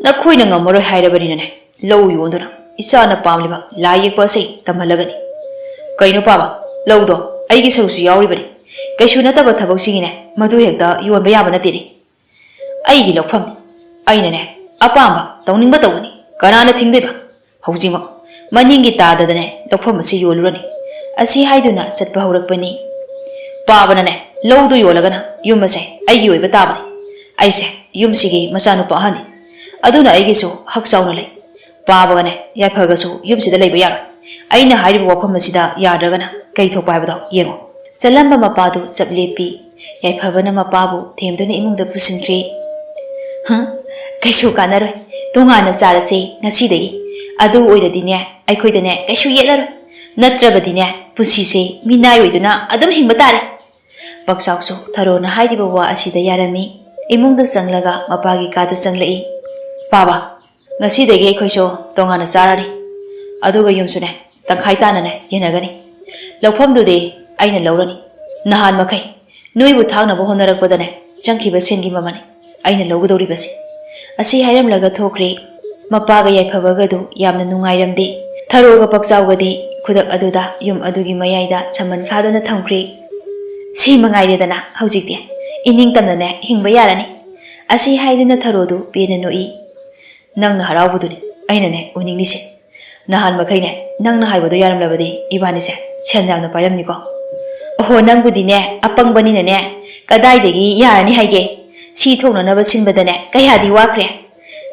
ꯅꯈꯣꯏꯅ ꯉꯝꯃꯔꯣꯏ ꯍꯥꯏꯔꯕꯅꯤꯅꯅꯦ ꯂꯧ ꯌꯣꯟꯗꯨꯅ ꯏꯆꯥꯅ ꯄꯥꯝꯂꯤꯕ ꯂꯥꯏ ꯌꯦꯛꯄ ꯑꯁꯤ ꯇꯝꯍꯜꯂꯒꯅꯤ ꯀꯩꯅꯣ ꯄꯥꯕ ꯂꯧꯗꯣ ꯑꯩꯒꯤ ꯁꯔꯨꯛꯁꯨ ꯌꯥꯎꯔꯤꯕꯅꯤ ꯀꯩꯁꯨ ꯅꯠꯇꯕ ꯊꯕꯛꯁꯤꯡꯒꯤꯅꯦ ꯃꯗꯨ ꯍꯦꯛꯇ ꯌꯣꯟꯕ ꯌꯥꯕ ꯅꯠꯇꯦꯅꯦ ꯑꯩꯒꯤ ꯂꯧꯐꯝꯅꯤ ꯑꯩꯅꯅꯦ ꯑꯄꯥꯝꯕ ꯇꯧꯅꯤꯡꯕ ꯇꯧꯒꯅꯤ ꯀꯅꯥꯅ ꯊꯤꯡꯗꯣꯏꯕ ꯍꯧꯖꯤꯛꯃꯛ ꯃꯅꯤꯡꯒꯤ ꯇꯥꯗꯗꯅꯦ ꯂꯧꯐꯝ ꯑꯁꯤ ꯌꯣꯜꯂꯨꯔꯅꯤ ꯑꯁꯤ ꯍꯥꯏꯗꯨꯅ ꯆꯠꯄ ꯍꯧꯔꯛꯄꯅꯤ ꯄꯥꯕꯅꯅꯦ ꯂꯧꯗꯨ ꯌꯣꯜꯂꯒꯅ ꯌꯨꯝ ꯑꯁꯦ ꯑꯩꯒꯤ ꯑꯣꯏꯕ ꯇꯥꯕꯅꯤ ꯑꯩꯁꯦ ꯌꯨꯝꯁꯤꯒꯤ ꯃꯆꯥꯅꯨꯄꯥ ꯑꯍꯟꯅꯤ ꯑꯗꯨꯅ ꯑꯩꯒꯤꯁꯨ ꯍꯛ ꯆꯥꯎꯅ ꯂꯩ ꯄꯥꯕꯒꯅꯦ ꯌꯥꯏꯐꯒꯁꯨ ꯌꯨꯝꯁꯤꯗ ꯂꯩꯕ ꯌꯥꯔꯣꯏ ꯑꯩꯅ ꯍꯥꯏꯔꯤꯕ ꯋꯥꯐꯝ ꯑꯁꯤꯗ ꯌꯥꯗ꯭ꯔꯒꯅ ꯀꯩ ꯊꯣꯛꯄ ꯍꯥꯏꯕꯗꯣ ꯌꯦꯡꯉꯣ ꯆꯠꯂꯝꯕ ꯃꯄꯥꯗꯨ ꯆꯞ ꯂꯦꯞꯄꯤ ꯌꯥꯏꯐꯕꯅ ꯃꯄꯥꯕꯨ ꯊꯦꯝꯗꯨꯅ ꯏꯃꯨꯡꯗ ꯄꯨꯁꯤꯟꯈ꯭ꯔꯦ ꯀꯩꯁꯨ ꯀꯥꯟꯅꯔꯣꯏ ꯇꯣꯉꯥꯟꯅ ꯆꯥꯔꯁꯦ ꯉꯁꯤꯗꯒꯤ ꯑꯗꯨ ꯑꯣꯏꯔꯗꯤꯅꯦ ꯑꯩꯈꯣꯏꯗꯅꯦ ꯀꯩꯁꯨ ꯌꯦꯠꯂꯔꯣꯏ ꯅꯠꯇ꯭ꯔꯕꯗꯤꯅꯦ ꯄꯨꯟꯁꯤꯁꯦ ꯃꯤꯅꯥꯏ ꯑꯣꯏꯗꯨꯅ ꯑꯗꯨꯝ ꯍꯤꯡꯕ ꯇꯥꯔꯦ ꯄꯛꯆꯥꯎꯁꯨ ꯊꯔꯣꯅ ꯍꯥꯏꯔꯤꯕ ꯋꯥ ꯑꯁꯤꯗ ꯌꯥꯔꯝꯃꯤ ꯏꯃꯨꯡꯗ ꯆꯪꯂꯒ ꯃꯄꯥꯒꯤ ꯀꯥꯗ ꯆꯪꯂꯛꯏ ꯄꯥꯕ ꯉꯁꯤꯗꯒꯤ ꯑꯩꯈꯣꯏꯁꯨ ꯇꯣꯉꯥꯟꯅ ꯆꯥꯔꯅꯤ ꯑꯗꯨꯒ ꯌꯨꯝꯁꯨꯅꯦ ꯇꯪꯈꯥꯏ ꯇꯥꯅꯅꯦ ꯌꯦꯟꯅꯒꯅꯤ ꯂꯧꯐꯝꯗꯨꯗꯤ ꯑꯩꯅ ꯂꯧꯔꯅꯤ ꯅꯍꯥꯟ ꯃꯈꯩ ꯅꯣꯏꯕꯨ ꯊꯥꯛꯅꯕ ꯍꯣꯠꯅꯔꯛꯄꯗꯅꯦ ꯆꯪꯈꯤꯕ ꯁꯦꯟꯒꯤ ꯃꯃꯜ ꯑꯩꯅ ꯂꯧꯒꯗꯧꯔꯤꯕꯁꯦ ꯑꯁꯤ ꯍꯥꯏꯔꯝꯂꯒ ꯊꯣꯛꯈ꯭ꯔꯦ ꯃꯄꯥꯒ ꯌꯥꯏꯐꯕꯒꯗꯨ ꯌꯥꯝꯅ ꯅꯨꯡꯉꯥꯏꯔꯝꯗꯦ ꯊꯔꯣꯒ ꯄꯛꯆꯥꯎꯒꯗꯤ ꯈꯨꯗꯛ ꯑꯗꯨꯗ ꯌꯨꯝ ꯑꯗꯨꯒꯤ ꯃꯌꯥꯏꯗ ꯁꯝꯕꯟ ꯈꯥꯗꯨꯅ ꯊꯝꯈ꯭ꯔꯦ ꯁꯤ ꯃꯉꯥꯏꯔꯦꯗꯅ ꯍꯧꯖꯤꯛꯇꯤ ꯏꯅꯤꯡꯇꯝꯅꯅꯦ ꯍꯤꯡꯕ ꯌꯥꯔꯅꯤ ꯑꯁꯤ ꯍꯥꯏꯗꯨꯅ ꯊꯔꯣꯗꯨ ꯄꯦꯟꯅ ꯅꯣꯛꯏ ꯅꯪꯅ ꯍꯔꯥꯎꯕꯗꯨꯅꯤ ꯑꯩꯅꯅꯦ ꯎꯅꯤꯡꯂꯤꯁꯦ ꯅꯍꯥꯟ ꯃꯈꯩꯅꯦ ꯅꯪꯅ ꯍꯥꯏꯕꯗꯣ ꯌꯥꯔꯝꯂꯕꯗꯤ ꯏꯕꯥꯅꯤꯁꯦ ꯁꯦꯟ ꯌꯥꯝꯅ ꯄꯥꯏꯔꯝꯅꯤꯀꯣ ꯑꯣꯍꯣ ꯅꯪꯕꯨꯗꯤꯅꯦ ꯑꯄꯪꯕꯅꯤꯅꯅꯦ ꯀꯗꯥꯏꯗꯒꯤ ꯌꯥꯔꯅꯤ ꯍꯥꯏꯒꯦ ꯁꯤ ꯊꯣꯡꯅꯅꯕ ꯁꯤꯟꯕꯗꯅꯦ ꯀꯌꯥꯗꯤ ꯋꯥꯈ꯭ꯔꯦ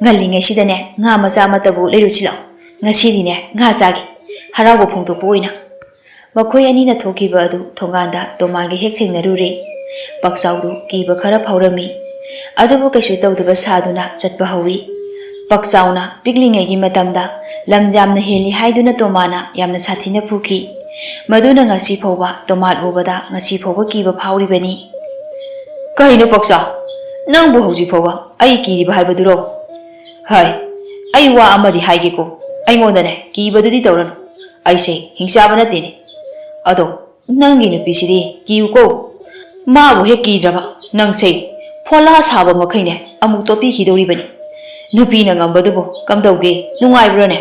ꯉꯜꯂꯤꯉꯩꯁꯤꯗꯅꯦ ꯉꯥ ꯃꯆꯥ ꯑꯃꯠꯇꯕꯨ ꯂꯩꯔꯨꯁꯤꯜꯂꯛꯑꯣ ꯉꯁꯤꯗꯤꯅꯦ ꯉꯥ ꯆꯥꯒꯦ ꯍꯔꯥꯎꯕ ꯐꯣꯡꯗꯣꯛꯄ ꯑꯣꯏꯅ ꯃꯈꯣꯏ ꯑꯅꯤꯅ ꯊꯣꯛꯈꯤꯕ ꯑꯗꯨ ꯊꯣꯡꯒꯥꯟꯗ ꯇꯣꯃꯥꯟꯒ ꯍꯦꯛ ꯊꯦꯡꯅꯔꯨꯔꯦ ꯄꯛꯆꯥꯎꯗꯨ ꯀꯤꯕ ꯈꯔ ꯐꯥꯎꯔꯝꯃꯤ ꯑꯗꯨꯕꯨ ꯀꯩꯁꯨ ꯇꯧꯗꯕ ꯁꯥꯗꯨꯅ ꯆꯠꯄ ꯍꯧꯋꯤ ꯄꯛꯆꯥꯎꯅ ꯄꯤꯛꯂꯤꯉꯩꯒꯤ ꯃꯇꯝꯗ ꯂꯝ ꯌꯥꯝꯅ ꯍꯦꯜꯂꯤ ꯍꯥꯏꯗꯨꯅ ꯇꯣꯃꯥꯅ ꯌꯥꯝꯅ ꯁꯥꯊꯤꯅ ꯐꯨꯈꯤ ꯃꯗꯨꯅ ꯉꯁꯤ ꯐꯥꯎꯕ ꯇꯣꯃꯥꯟ ꯎꯕꯗ ꯉꯁꯤ ꯐꯥꯎꯕ ꯀꯤꯕ ꯐꯥꯎꯔꯤꯕꯅꯤ ꯀꯩꯅꯣ ꯄꯛꯆꯥꯎ ꯅꯪꯕꯨ ꯍꯧꯖꯤꯛ ꯐꯥꯎꯕ ꯑꯩ ꯀꯤꯔꯤꯕ ꯍꯥꯏꯕꯗꯨꯔꯣ ꯍꯥꯏ ꯑꯩ ꯋꯥ ꯑꯃꯗꯤ ꯍꯥꯏꯒꯦꯀꯣ ꯑꯩꯉꯣꯟꯗꯅꯦ ꯀꯤꯕꯗꯨꯗꯤ ꯇꯧꯔꯅꯨ ꯑꯩꯁꯦ ꯍꯤꯡꯆꯥꯕ ꯅꯠꯇꯦꯅꯦ ꯑꯗꯣ ꯅꯪꯒꯤ ꯅꯨꯄꯤꯁꯤꯗꯤ ꯀꯤꯌꯨꯀꯣ ꯃꯥꯕꯨ ꯍꯦꯛ ꯀꯤꯗ꯭ꯔꯕ ꯅꯪꯁꯦ ꯐꯣꯂꯥ ꯁꯥꯕ ꯃꯈꯩꯅꯦ ꯑꯃꯨꯛ ꯇꯣꯠꯄꯤꯈꯤꯗꯧꯔꯤꯕꯅꯤ ꯅꯨꯄꯤꯅ ꯉꯝꯕꯗꯨꯕꯨ ꯀꯝꯗꯧꯒꯦ ꯅꯨꯡꯉꯥꯏꯕ꯭ꯔꯣꯅꯦ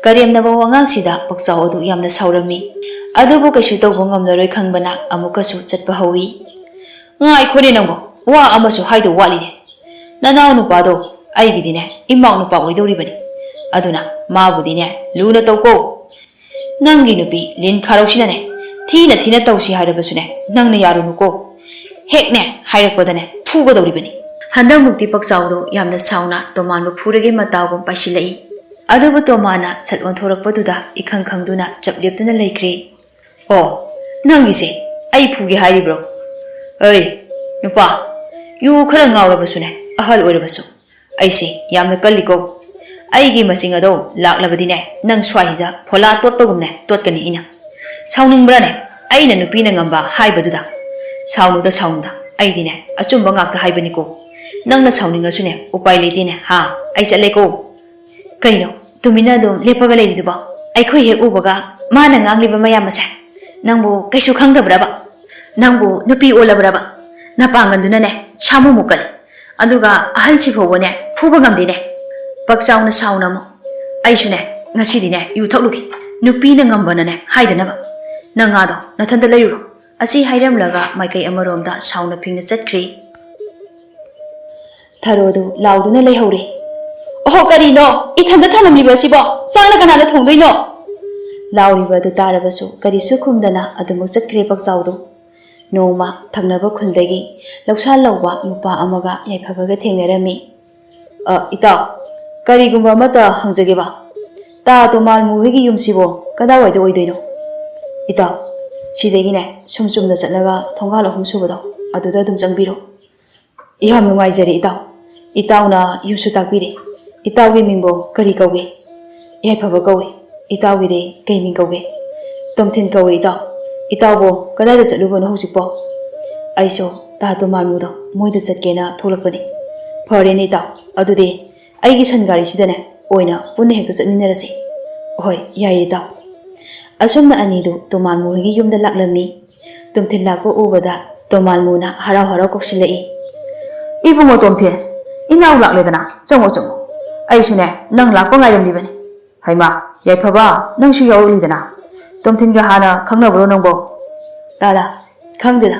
ꯀꯔꯦꯝꯅꯕ ꯋꯥꯉꯥꯡꯁꯤꯗ ꯄꯛꯆꯥꯎ ꯑꯗꯨ ꯌꯥꯝꯅ ꯁꯥꯎꯔꯝꯃꯤ ꯑꯗꯨꯕꯨ ꯀꯩꯁꯨ ꯇꯧꯕ ꯉꯝꯂꯔꯣꯏ ꯈꯪꯕꯅ ꯑꯃꯨꯛꯀꯁꯨ ꯆꯠꯄ ꯍꯧꯋꯤ ꯉꯥꯏꯈꯣꯅꯦ ꯅꯪꯕꯨ ꯋꯥ ꯑꯃꯁꯨ ꯍꯥꯏꯗꯧ ꯋꯥꯠꯂꯤꯅꯦ ꯅꯅꯥꯎ ꯅꯨꯄꯥꯗꯣ ꯑꯩꯒꯤꯗꯤꯅꯦ ꯏꯃꯥꯎ ꯅꯨꯄꯥ ꯑꯣꯏꯗꯧꯔꯤꯕꯅꯤ ꯑꯗꯨꯅ ꯃꯥꯕꯨꯗꯤꯅꯦ ꯂꯨꯅ ꯇꯧꯀꯣ ꯅꯪꯒꯤ ꯅꯨꯄꯤ ꯂꯤꯟ ꯈꯥꯔꯧꯁꯤꯅꯅꯦ ꯊꯤꯅ ꯊꯤꯅ ꯇꯧꯁꯤ ꯍꯥꯏꯔꯕꯁꯨꯅꯦ ꯅꯪꯅ ꯌꯥꯔꯨꯅꯨꯀꯣ ꯍꯦꯛꯅꯦ ꯍꯥꯏꯔꯛꯄꯗꯅꯦ ꯐꯨꯒꯗꯧꯔꯤꯕꯅꯤ ꯍꯟꯗꯛꯃꯨꯛꯇꯤ ꯄꯛꯆꯥꯎꯗꯣ ꯌꯥꯝꯅ ꯁꯥꯎꯅ ꯇꯣꯃꯥꯟꯕꯨ ꯐꯨꯔꯒꯦ ꯃꯇꯥꯎꯒꯨꯝ ꯄꯥꯏꯁꯤꯜꯂꯛꯏ ꯑꯗꯨꯕꯨ ꯇꯣꯃꯥꯅ ꯁꯠ ꯑꯣꯟꯊꯣꯔꯛꯄꯗꯨꯗ ꯏꯈꯪ ꯈꯪꯗꯨꯅ ꯆꯞ ꯂꯦꯞꯇꯨꯅ ꯂꯩꯈ꯭ꯔꯦ ꯑꯣ ꯅꯪꯒꯤꯁꯦ ꯑꯩ ꯐꯨꯒꯦ ꯍꯥꯏꯔꯤꯕ꯭ꯔꯣ ꯑꯩ ꯅꯨꯄꯥ ꯌꯨ ꯈꯔ ꯉꯥꯎꯔꯕꯁꯨꯅꯦ ꯑꯍꯜ ꯑꯣꯏꯔꯕꯁꯨ ꯑꯩꯁꯦ ꯌꯥꯝꯅ ꯀꯜꯂꯤꯀꯣ ꯑꯩꯒꯤ ꯃꯁꯤꯡ ꯑꯗꯣ ꯂꯥꯛꯂꯕꯗꯤꯅꯦ ꯅꯪ ꯁ꯭ꯋꯥꯏꯁꯤꯗ ꯐꯣꯂꯥ ꯇꯣꯠꯄꯒꯨꯝꯅꯦ ꯇꯣꯠꯀꯅꯤ ꯑꯩꯅ ꯁꯥꯎꯅꯤꯡꯕ꯭ꯔꯥꯅꯦ ꯑꯩꯅ ꯅꯨꯄꯤꯅ ꯉꯝꯕ ꯍꯥꯏꯕꯗꯨꯗ ꯁꯥꯎꯅꯨꯗ ꯑꯩꯗꯤꯅꯦ ꯑꯆꯨꯝꯕ ꯉꯥꯛꯇ ꯍꯥꯏꯕꯅꯤꯀꯣ ꯅꯪꯅ ꯁꯥꯎꯅꯤꯡꯉꯁꯨꯅꯦ ꯎꯄꯥꯏ ꯂꯩꯇꯦꯅꯦ ꯑꯩ ꯆꯠꯂꯦꯀꯣ ꯀꯩꯅꯣ ꯇꯨꯃꯤꯟꯅ ꯑꯗꯨꯝ ꯂꯦꯞꯄꯒ ꯂꯩꯔꯤꯗꯨꯕꯣ ꯑꯩꯈꯣꯏ ꯍꯦꯛ ꯎꯕꯒ ꯃꯥꯅ ꯉꯥꯡꯂꯤꯕ ꯃꯌꯥꯝ ꯑꯁꯦ ꯅꯪꯕꯨ ꯀꯩꯁꯨ ꯈꯪꯗꯕ꯭ꯔꯕ ꯅꯪꯕꯨ ꯅꯨꯄꯤ ꯑꯣꯜꯂꯕ꯭ꯔꯕ ꯅꯄꯥꯡꯒꯟꯗꯨꯅꯅꯦ ꯁꯥꯃꯨ ꯃꯨꯛꯀꯜꯂꯤ ꯑꯗꯨꯒ ꯑꯍꯜꯁꯤ ꯐꯥꯎꯕꯅꯦ ꯐꯨꯕ ꯉꯝꯗꯦꯅꯦ ꯄꯛꯆꯥꯎꯅ ꯁꯥꯎꯅ ꯑꯃꯨꯛ ꯑꯩꯁꯨꯅꯦ ꯉꯁꯤꯗꯤꯅꯦ ꯌꯨ ꯊꯛꯂꯨꯈꯤ ꯅꯨꯄꯤꯅ ꯉꯝꯕꯅꯅꯦ ꯍꯥꯏꯗꯅꯕ ꯅꯪ ꯉꯥꯗꯣ ꯅꯊꯟꯇ ꯂꯩꯔꯨꯔꯣ ꯑꯁꯤ ꯍꯥꯏꯔꯝꯂꯒ ꯃꯥꯏꯀꯩ ꯑꯃꯔꯣꯝꯗ ꯁꯥꯎꯅ ꯐꯤꯡꯅ ꯆꯠꯈ꯭ꯔꯦ ꯊꯔꯣꯗꯨ ꯂꯥꯎꯗꯨꯅ ꯂꯩꯍꯧꯔꯦ꯫ ꯑꯣꯍꯣ ꯀꯔꯤꯅꯣ ꯏꯊꯟꯇ ꯊꯝꯂꯝꯂꯤꯕꯁꯤꯕꯣ ꯆꯥꯛꯅ ꯀꯅꯥꯅ ꯊꯣꯡꯗꯣꯏꯅꯣ? ꯂꯥꯎꯔꯤꯕ ꯑꯗꯨ ꯇꯥꯔꯕꯁꯨ ꯀꯔꯤꯁꯨ ꯈꯨꯝꯗꯅ ꯑꯗꯨꯃꯛ ꯆꯠꯈ꯭ꯔꯦ ꯄꯛꯆꯥꯎꯗꯨ꯫ ꯅꯣꯡꯃ ꯊꯪꯅꯕ ꯈꯨꯜꯗꯒꯤ ꯂꯧꯁꯥ ꯂꯧꯕ ꯅꯨꯄꯥ ꯑꯃꯒ ꯌꯥꯏꯐꯕꯒ ꯊꯦꯡꯅꯔꯝꯃꯤ꯫ ꯏꯇꯥꯎ, ꯀꯔꯤꯒꯨꯝꯕ ꯑꯃꯇ ꯍꯪꯖꯒꯦꯕ, ꯇꯥ ꯇꯣꯃꯥꯜꯃꯨ ꯍꯣꯏꯒꯤ ꯌꯨꯝꯁꯤꯕꯣ ꯀꯗꯥꯏꯋꯥꯏꯗ ꯑꯣꯏꯗꯣꯏꯅꯣ? ꯏꯇꯥꯎ, ꯁꯤꯗꯒꯤꯅꯦ ꯁꯨꯝ ꯆꯨꯝꯅ ꯆꯠꯂꯒ ꯊꯣꯡꯒꯥꯜ 3 ꯁꯨꯕꯗꯣ ꯑꯗꯨꯗ ꯑꯗꯨꯝ ꯆꯪꯕꯤꯔꯣ꯫ ꯌꯥꯝ ꯅꯨꯡꯉꯥꯏꯖꯔꯦ ꯏꯇꯥꯎ, ꯏꯇꯥꯎꯅ ꯌꯨꯝꯁꯨ ꯇꯥꯛꯄꯤꯔꯦ꯫ ꯏꯇꯥꯎꯒꯤ ꯃꯤꯡꯕꯨ ꯀꯔꯤ ꯀꯧꯒꯦ? ꯌꯥꯏꯐꯕ ꯀꯧꯏ꯫ ꯏꯇꯥꯎꯒꯤꯗꯤ ꯀꯩ ꯃꯤꯡ ꯀꯧꯒꯦ? ꯇꯣꯝꯊꯤꯟ ꯀꯧꯏ ꯏꯇꯥꯎ꯫ ꯏꯇꯥꯎꯕꯨ ꯀꯗꯥꯏꯗ ꯆꯠꯂꯨꯕꯅꯣ ꯍꯧꯖꯤꯛꯄꯣ? ꯑꯩꯁꯨ ꯇꯥ ꯇꯣꯃꯥꯜꯃꯨꯗꯣ ꯃꯣꯏꯗ ꯆꯠꯀꯦꯅ ꯊꯣꯛꯂꯛꯄꯅꯤ꯫ ꯐꯔꯦꯅꯦ ꯏꯇꯥꯎ, ꯑꯗꯨꯗꯤ ꯑꯩꯒꯤ ꯁꯟ ꯒꯥꯔꯤꯁꯤꯗꯅꯦ ꯑꯣꯏꯅ ꯄꯨꯟꯅ ꯍꯦꯛꯇ ꯆꯠꯃꯤꯟꯅꯔꯁꯤ꯫ ꯍꯣꯏ ꯌꯥꯏꯌꯦ ꯏꯇꯥꯎ꯫ ꯑꯁꯨꯝꯅ ꯑꯅꯤꯗꯨ ꯇꯣꯃꯥꯜꯃꯨ ꯍꯣꯏꯒꯤ ꯌꯨꯝꯗ ꯂꯥꯛꯂꯝꯃꯤ꯫ ꯇꯣꯝꯊꯤꯟ ꯂꯥꯛꯄ ꯎꯕꯗ ꯇꯣꯃꯥꯜꯃꯨꯅ ꯍꯔꯥꯎ ꯍꯔꯥꯎ ꯀꯧꯁꯤꯜꯂꯛꯏ꯫ ꯏꯕꯨꯡꯉꯣ ꯇꯣꯝꯊꯤꯟ, ꯏꯅꯥꯎ ꯂꯥꯛꯂꯦꯗꯅ, ꯆꯪꯉꯣ ꯆꯪꯉꯣ꯫ ꯑꯩꯁꯨꯅꯦ ꯅꯪ ꯂꯥꯛꯄ ꯉꯥꯏꯔꯝꯂꯤꯕꯅꯤ꯫ ꯍꯩꯃꯥ ꯌꯥꯏꯐꯕ, ꯅꯪꯁꯨ ꯌꯥꯎꯔꯛꯂꯤꯗꯅ꯫ ꯇꯣꯝꯊꯤꯟꯒ ꯍꯥꯟꯅ ꯈꯪꯅꯕ꯭ꯔꯣ ꯅꯪꯕꯣ? ꯇꯥꯗ, ꯈꯪꯗꯦꯗ꯫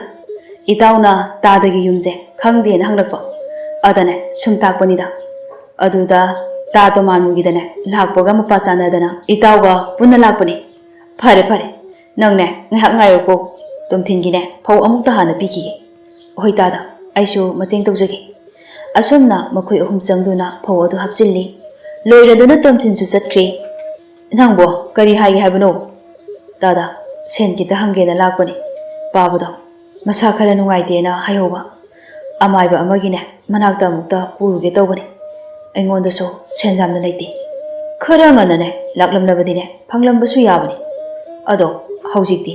ꯏꯇꯥꯎꯅ ꯇꯥꯗꯒꯤ ꯌꯨꯝꯁꯦ ꯈꯪꯗꯦꯅ ꯍꯪꯂꯛꯄ ꯑꯗꯅꯦ ꯁꯨꯝ ꯇꯥꯛꯄꯅꯤꯗ꯫ ꯑꯗꯨꯗ ꯇꯥ ꯇꯣꯃꯥꯜꯃꯨꯒꯤꯗꯅꯦ ꯂꯥꯛꯄꯒ ꯃꯄꯥ ꯆꯥꯟꯅꯗꯅ ꯏꯇꯥꯎꯒ ꯄꯨꯟꯅ ꯂꯥꯛꯄꯅꯤ꯫ ꯐꯔꯦ ꯐꯔꯦ, ꯅꯪꯅꯦ ꯉꯥꯏꯍꯥꯛ ꯉꯥꯏꯔꯣꯀꯣ, ꯇꯣꯝꯊꯤꯟꯒꯤꯅꯦ ꯐꯧ ꯑꯃꯨꯛꯇ ꯍꯥꯟꯅ ꯄꯤꯈꯤꯒꯦ꯫ ꯍꯣꯏ ꯇꯥꯗ, ꯑꯩꯁꯨ ꯃꯇꯦꯡ ꯇꯧꯖꯒꯦ꯫ ꯑꯁꯨꯝꯅ ꯃꯈꯣꯏ 3 ꯆꯪꯗꯨꯅ ꯐꯧ ꯑꯗꯨ ꯍꯥꯞꯆꯤꯜꯂꯤ꯫ ꯂꯣꯏꯔꯗꯨꯅ ꯇꯣꯝꯊꯤꯟꯁꯨ ꯆꯠꯈ꯭ꯔꯦ꯫ ꯅꯪꯕꯣ ꯀꯔꯤ ꯍꯥꯏꯒꯦ ꯍꯥꯏꯕꯅꯣ? ꯇꯥꯗ, ꯁꯦꯟ ꯈꯤꯇ ꯍꯪꯒꯦꯅ ꯂꯥꯛꯄꯅꯤ꯫ ꯄꯥꯕꯗꯣ ꯃꯁꯥ ꯈꯔ ꯅꯨꯡꯉꯥꯏꯇꯦꯅ ꯍꯥꯏꯍꯧꯕ, ꯑꯃꯥꯏꯕ ꯑꯃꯒꯤꯅꯦ ꯃꯅꯥꯛꯇ ꯑꯃꯨꯛꯇ ꯄꯨꯔꯨꯒꯦ ꯇꯧꯕꯅꯤ꯫ ꯑꯩꯉꯣꯟꯗꯁꯨ ꯁꯦꯟ ꯌꯥꯝꯅ ꯂꯩꯇꯦ꯫ ꯈꯔ ꯉꯟꯅꯅꯦ ꯂꯥꯛꯂꯝꯂꯕꯗꯤꯅꯦ ꯐꯪꯂꯝꯕꯁꯨ ꯌꯥꯕꯅꯤ꯫ ꯑꯗꯣ ꯍꯧꯖꯤꯛꯇꯤ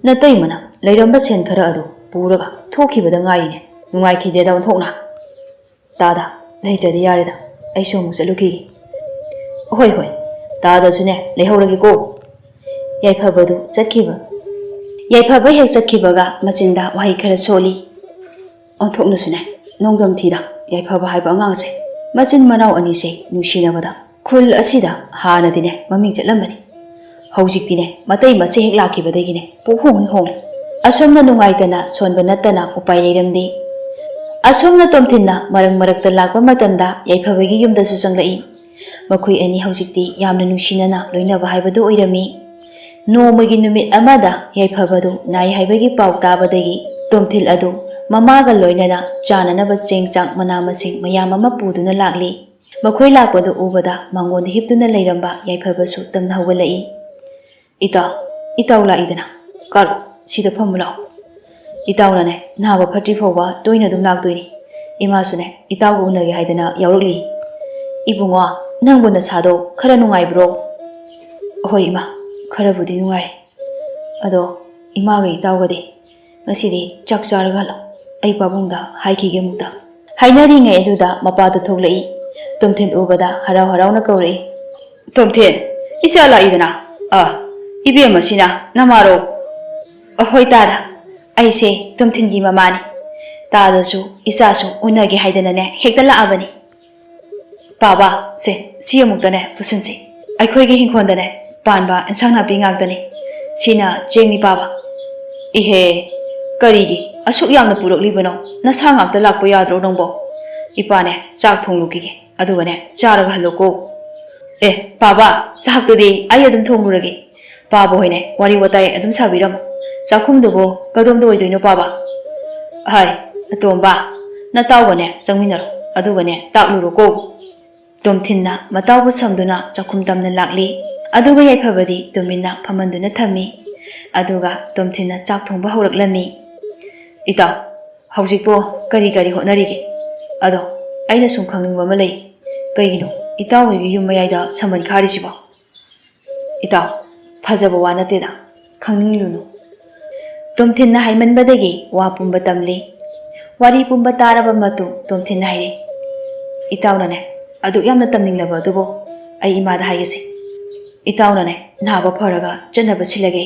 ꯅꯇꯩꯃꯅ ꯂꯩꯔꯝꯕ ꯁꯦꯟ ꯈꯔ ꯑꯗꯨ ꯄꯨꯔꯒ ꯊꯣꯛꯈꯤꯕꯗ ꯉꯥꯏꯔꯤꯅꯦ꯫ ꯅꯨꯡꯉꯥꯏꯈꯤꯗꯦꯗ ꯑꯣꯟꯊꯣꯛꯅ꯫ ꯇꯥꯗ, ꯂꯩꯇ꯭ꯔꯗꯤ ꯌꯥꯔꯦꯗ, ꯑꯩꯁꯨ ꯑꯃꯨꯛ ꯆꯠꯂꯨꯈꯤꯒꯦ꯫ ꯍꯣꯏ ꯍꯣꯏ, ꯇꯥꯗꯁꯨꯅꯦ ꯂꯩꯍꯧꯔꯒꯦꯀꯣ꯫ ꯌꯥꯏꯐꯕꯗꯨ ꯆꯠꯈꯤꯕ ꯌꯥꯏꯐꯕ ꯍꯦꯛ ꯆꯠꯈꯤꯕꯒ ꯃꯆꯤꯟꯗ ꯋꯥꯍꯩ ꯈꯔ ꯁꯣꯜꯂꯤ꯫ ꯑꯣꯟꯊꯣꯛꯅꯁꯨꯅꯦ ꯅꯣꯡꯗꯝ ꯊꯤꯗ ꯌꯥꯏꯐꯕ ꯍꯥꯏꯕ ꯑꯉꯥꯡꯁꯦ꯫ ꯃꯆꯤꯟ ꯃꯅꯥꯎ ꯑꯅꯤꯁꯦ ꯅꯨꯡꯁꯤꯅꯕꯗ ꯈꯨꯜ ꯑꯁꯤꯗ ꯍꯥꯟꯅꯗꯤꯅꯦ ꯃꯃꯤꯡ ꯆꯠꯂꯝꯕꯅꯤ꯫ ꯍꯧꯖꯤꯛꯇꯤꯅꯦ ꯃꯇꯩ ꯃꯆꯦ ꯍꯦꯛ ꯂꯥꯛꯈꯤꯕꯗꯒꯤꯅꯦ ꯄꯨꯡꯍꯣꯡ ꯍꯦꯛ ꯍꯣꯡꯂꯦ꯫ ꯑꯁꯣꯝꯅ ꯅꯨꯡꯉꯥꯏꯇꯅ ꯁꯣꯟꯕ ꯅꯠꯇꯅ ꯎꯄꯥꯏ ꯂꯩꯔꯝꯗꯦ꯫ ꯑꯁꯣꯝꯅ ꯇꯣꯝꯊꯤꯟꯅ ꯃꯔꯛ ꯃꯔꯛꯇ ꯂꯥꯛꯄ ꯃꯇꯝꯗ ꯌꯥꯏꯐꯕꯒꯤ ꯌꯨꯝꯗꯁꯨ ꯆꯪꯂꯛꯏ꯫ ꯃꯈꯣꯏ ꯑꯅꯤ ꯍꯧꯖꯤꯛꯇꯤ ꯌꯥꯝꯅ ꯅꯨꯡꯁꯤꯅꯅ ꯂꯣꯏꯅꯕ ꯍꯥꯏꯕꯗꯨ ꯑꯣꯏꯔꯝꯃꯤ꯫ ꯅꯣꯡꯃꯒꯤ ꯅꯨꯃꯤꯠ ꯑꯃꯗ ꯌꯥꯏꯐꯕꯗꯨ ꯅꯥꯏ ꯍꯥꯏꯕꯒꯤ ꯄꯥꯎ ꯇꯥꯕꯗꯒꯤ ꯇꯣꯝꯊꯤꯟ ꯑꯗꯨ ꯃꯃꯥꯒ ꯂꯣꯏꯅꯅ ꯆꯥꯅꯅꯕ ꯆꯦꯡ ꯆꯥꯛ ꯃꯅꯥ ꯃꯁꯤꯡ ꯃꯌꯥꯝ ꯑꯃ ꯄꯨꯗꯨꯅ ꯂꯥꯛꯂꯤ꯫ ꯃꯈꯣꯏ ꯂꯥꯛꯄꯗꯨ ꯎꯕꯗ ꯃꯥꯡꯒꯣꯟꯗ ꯍꯤꯞꯇꯨꯅ ꯂꯩꯔꯝꯕ ꯌꯥꯏꯐꯕꯁꯨ ꯇꯝꯅ ꯍꯧꯒꯠꯂꯛꯏ꯫ ꯏꯇꯥꯎ ꯂꯥꯛꯏꯗꯅ, ꯀꯥꯔꯣ ꯁꯤꯗ ꯐꯝꯃꯨ ꯂꯥꯛꯑꯣ꯫ ꯏꯇꯥꯎꯅꯅꯦ ꯅꯥꯕ ꯐꯠꯇ꯭ꯔꯤ ꯐꯥꯎꯕ ꯇꯣꯏꯅ ꯑꯗꯨꯝ ꯂꯥꯛꯇꯣꯏꯅꯤ꯫ ꯏꯃꯥꯁꯨꯅꯦ ꯏꯇꯥꯎꯒ ꯎꯅꯒꯦ ꯍꯥꯏꯗꯅ ꯌꯥꯎꯔꯛꯂꯤ꯫ ꯏꯕꯨꯡꯉꯣ, ꯅꯪꯕꯨ ꯅꯁꯥꯗꯣ ꯈꯔ ꯅꯨꯡꯉꯥꯏꯕ꯭ꯔꯣ? ꯍꯣꯏ ꯏꯃꯥ, ꯈꯔꯕꯨꯗꯤ ꯅꯨꯡꯉꯥꯏꯔꯦ꯫ ꯑꯗꯣ ꯏꯃꯥꯒ ꯏꯇꯥꯎꯒꯗꯤ ꯉꯁꯤꯗꯤ ꯆꯥꯛ ꯆꯥꯔꯒ ꯍꯜꯂꯣ, ꯑꯩ ꯄꯥꯕꯨꯡꯗ ꯍꯥꯏꯈꯤꯒꯦ ꯑꯃꯨꯛꯇ꯫ ꯍꯥꯏꯅꯔꯤꯉꯩ ꯑꯗꯨꯗ ꯃꯄꯥꯗꯨ ꯊꯣꯛꯂꯛꯏ꯫ ꯇꯣꯝꯊꯤꯟ ꯎꯕꯗ ꯍꯔꯥꯎ ꯍꯔꯥꯎꯅ ꯀꯧꯔꯛꯏ꯫ ꯇꯣꯝꯊꯤꯟ, ꯏꯆꯥ ꯂꯥꯛꯏꯗꯅ꯫ ꯏꯕꯦꯝꯃꯁꯤꯅ ꯅꯃꯥꯔꯣ? ꯑꯍꯣꯏ ꯇꯥꯗ, ꯑꯩꯁꯦ ꯇꯣꯝꯊꯤꯟꯒꯤ ꯃꯃꯥꯅꯤ꯫ ꯇꯥꯗꯁꯨ ꯏꯆꯥꯁꯨ ꯎꯅꯒꯦ ꯍꯥꯏꯗꯅꯅꯦ ꯍꯦꯛꯇ ꯂꯥꯛꯑꯕꯅꯤ꯫ ꯄꯥꯕ, ꯁꯤ ꯑꯃꯨꯛꯇꯅꯦ ꯄꯨꯁꯤꯟꯁꯤ꯫ ꯑꯩꯈꯣꯏꯒꯤ ꯍꯤꯡꯈꯣꯜꯗꯅꯦ ꯄꯥꯟꯕ ꯏꯟꯁꯥꯡ ꯅꯥꯄꯤ ꯉꯥꯛꯇꯅꯤ꯫ ꯁꯤꯅ ꯆꯦꯡꯅꯤ ꯄꯥꯕ꯫ ꯏꯍꯦ, ꯀꯔꯤꯒꯤ ꯑꯁꯨꯛ ꯌꯥꯝꯅ ꯄꯨꯔꯛꯂꯤꯕꯅꯣ? ꯅꯁꯥ ꯉꯥꯛꯇ ꯂꯥꯛꯄ ꯌꯥꯗ꯭ꯔꯣ ꯅꯪꯕꯣ? ꯏꯄꯥꯅꯦ ꯆꯥꯛ ꯊꯣꯡꯂꯨꯈꯤꯒꯦ, ꯑꯗꯨꯒꯅꯦ ꯆꯥꯔꯒ ꯍꯜꯂꯣꯀꯣ꯫ ꯄꯥꯕ, ꯆꯥꯛꯇꯨꯗꯤ ꯑꯩ ꯑꯗꯨꯝ ꯊꯣꯡꯂꯨꯔꯒꯦ꯫ ꯄꯥꯕ ꯍꯣꯏꯅꯦ ꯋꯥꯔꯤ ꯋꯥꯇꯥꯏ ꯑꯗꯨꯝ ꯁꯥꯕꯤꯔꯝꯃꯣ꯫ ꯆꯥꯛꯈꯨꯝꯗꯨꯕꯨ ꯀꯗꯣꯝꯗ ꯑꯣꯏꯗꯣꯏꯅꯣ ꯄꯥꯕ? ꯑꯇꯣꯝꯕ, ꯅꯇꯥꯎꯒꯅꯦ ꯆꯪꯃꯤꯟꯅꯔꯣ, ꯑꯗꯨꯒꯅꯦ ꯇꯥꯛꯂꯨꯔꯣꯀꯣ꯫ ꯇꯣꯝꯊꯤꯟꯅ ꯃꯇꯥꯎꯕꯨ ꯁꯝꯗꯨꯅ ꯆꯥꯛꯈꯨꯝ ꯇꯝꯅ ꯂꯥꯛꯂꯤ꯫ ꯑꯗꯨꯒ ꯌꯥꯏꯐꯕꯗꯤ ꯇꯨꯃꯤꯟꯅ ꯐꯝꯍꯟꯗꯨꯅ ꯊꯝꯃꯤ꯫ ꯑꯗꯨꯒ ꯇꯣꯝꯊꯤꯟꯅ ꯆꯥꯛ ꯊꯣꯡꯕ ꯍꯧꯔꯛꯂꯝꯃꯤ꯫ ꯏꯇꯥꯎ, ꯍꯧꯖꯤꯛꯄꯨ ꯀꯔꯤ ꯀꯔꯤ ꯍꯣꯠꯅꯔꯤꯒꯦ? ꯑꯗꯣ ꯑꯩꯅ ꯁꯨꯝ ꯈꯪꯅꯤꯡꯕ ꯑꯃ ꯂꯩ꯫ ꯀꯩꯒꯤꯅꯣ ꯏꯇꯥꯎ ꯍꯣꯏꯒꯤ ꯌꯨꯝ ꯃꯌꯥꯏꯗ ꯁꯝꯕꯟ ꯈꯥꯔꯤꯁꯤꯕꯣ? ꯏꯇꯥꯎ, ꯐꯖꯕ ꯋꯥ ꯅꯠꯇꯦꯗ, ꯈꯪꯅꯤꯡꯂꯨꯅꯨ꯫ ꯇꯣꯝꯊꯤꯟꯅ ꯍꯥꯏꯃꯟꯕꯗꯒꯤ ꯋꯥ ꯄꯨꯝꯕ ꯇꯝꯂꯤ꯫ ꯋꯥꯔꯤ ꯄꯨꯝꯕ ꯇꯥꯔꯕ ꯃꯇꯨꯡ ꯇꯣꯝꯊꯤꯟꯅ ꯍꯥꯏꯔꯤ꯫ ꯏꯇꯥꯎꯅꯅꯦ ꯑꯗꯨꯛ ꯌꯥꯝꯅ ꯇꯝꯅꯤꯡꯂꯕ ꯑꯗꯨꯕꯨ ꯑꯩ ꯏꯃꯥꯗ ꯍꯥꯏꯒꯦꯁꯦ꯫ ꯏꯇꯥꯎꯅꯅꯦ ꯅꯥꯕ ꯐꯔꯒ ꯆꯠꯅꯕ ꯁꯤꯜꯂꯒꯦ꯫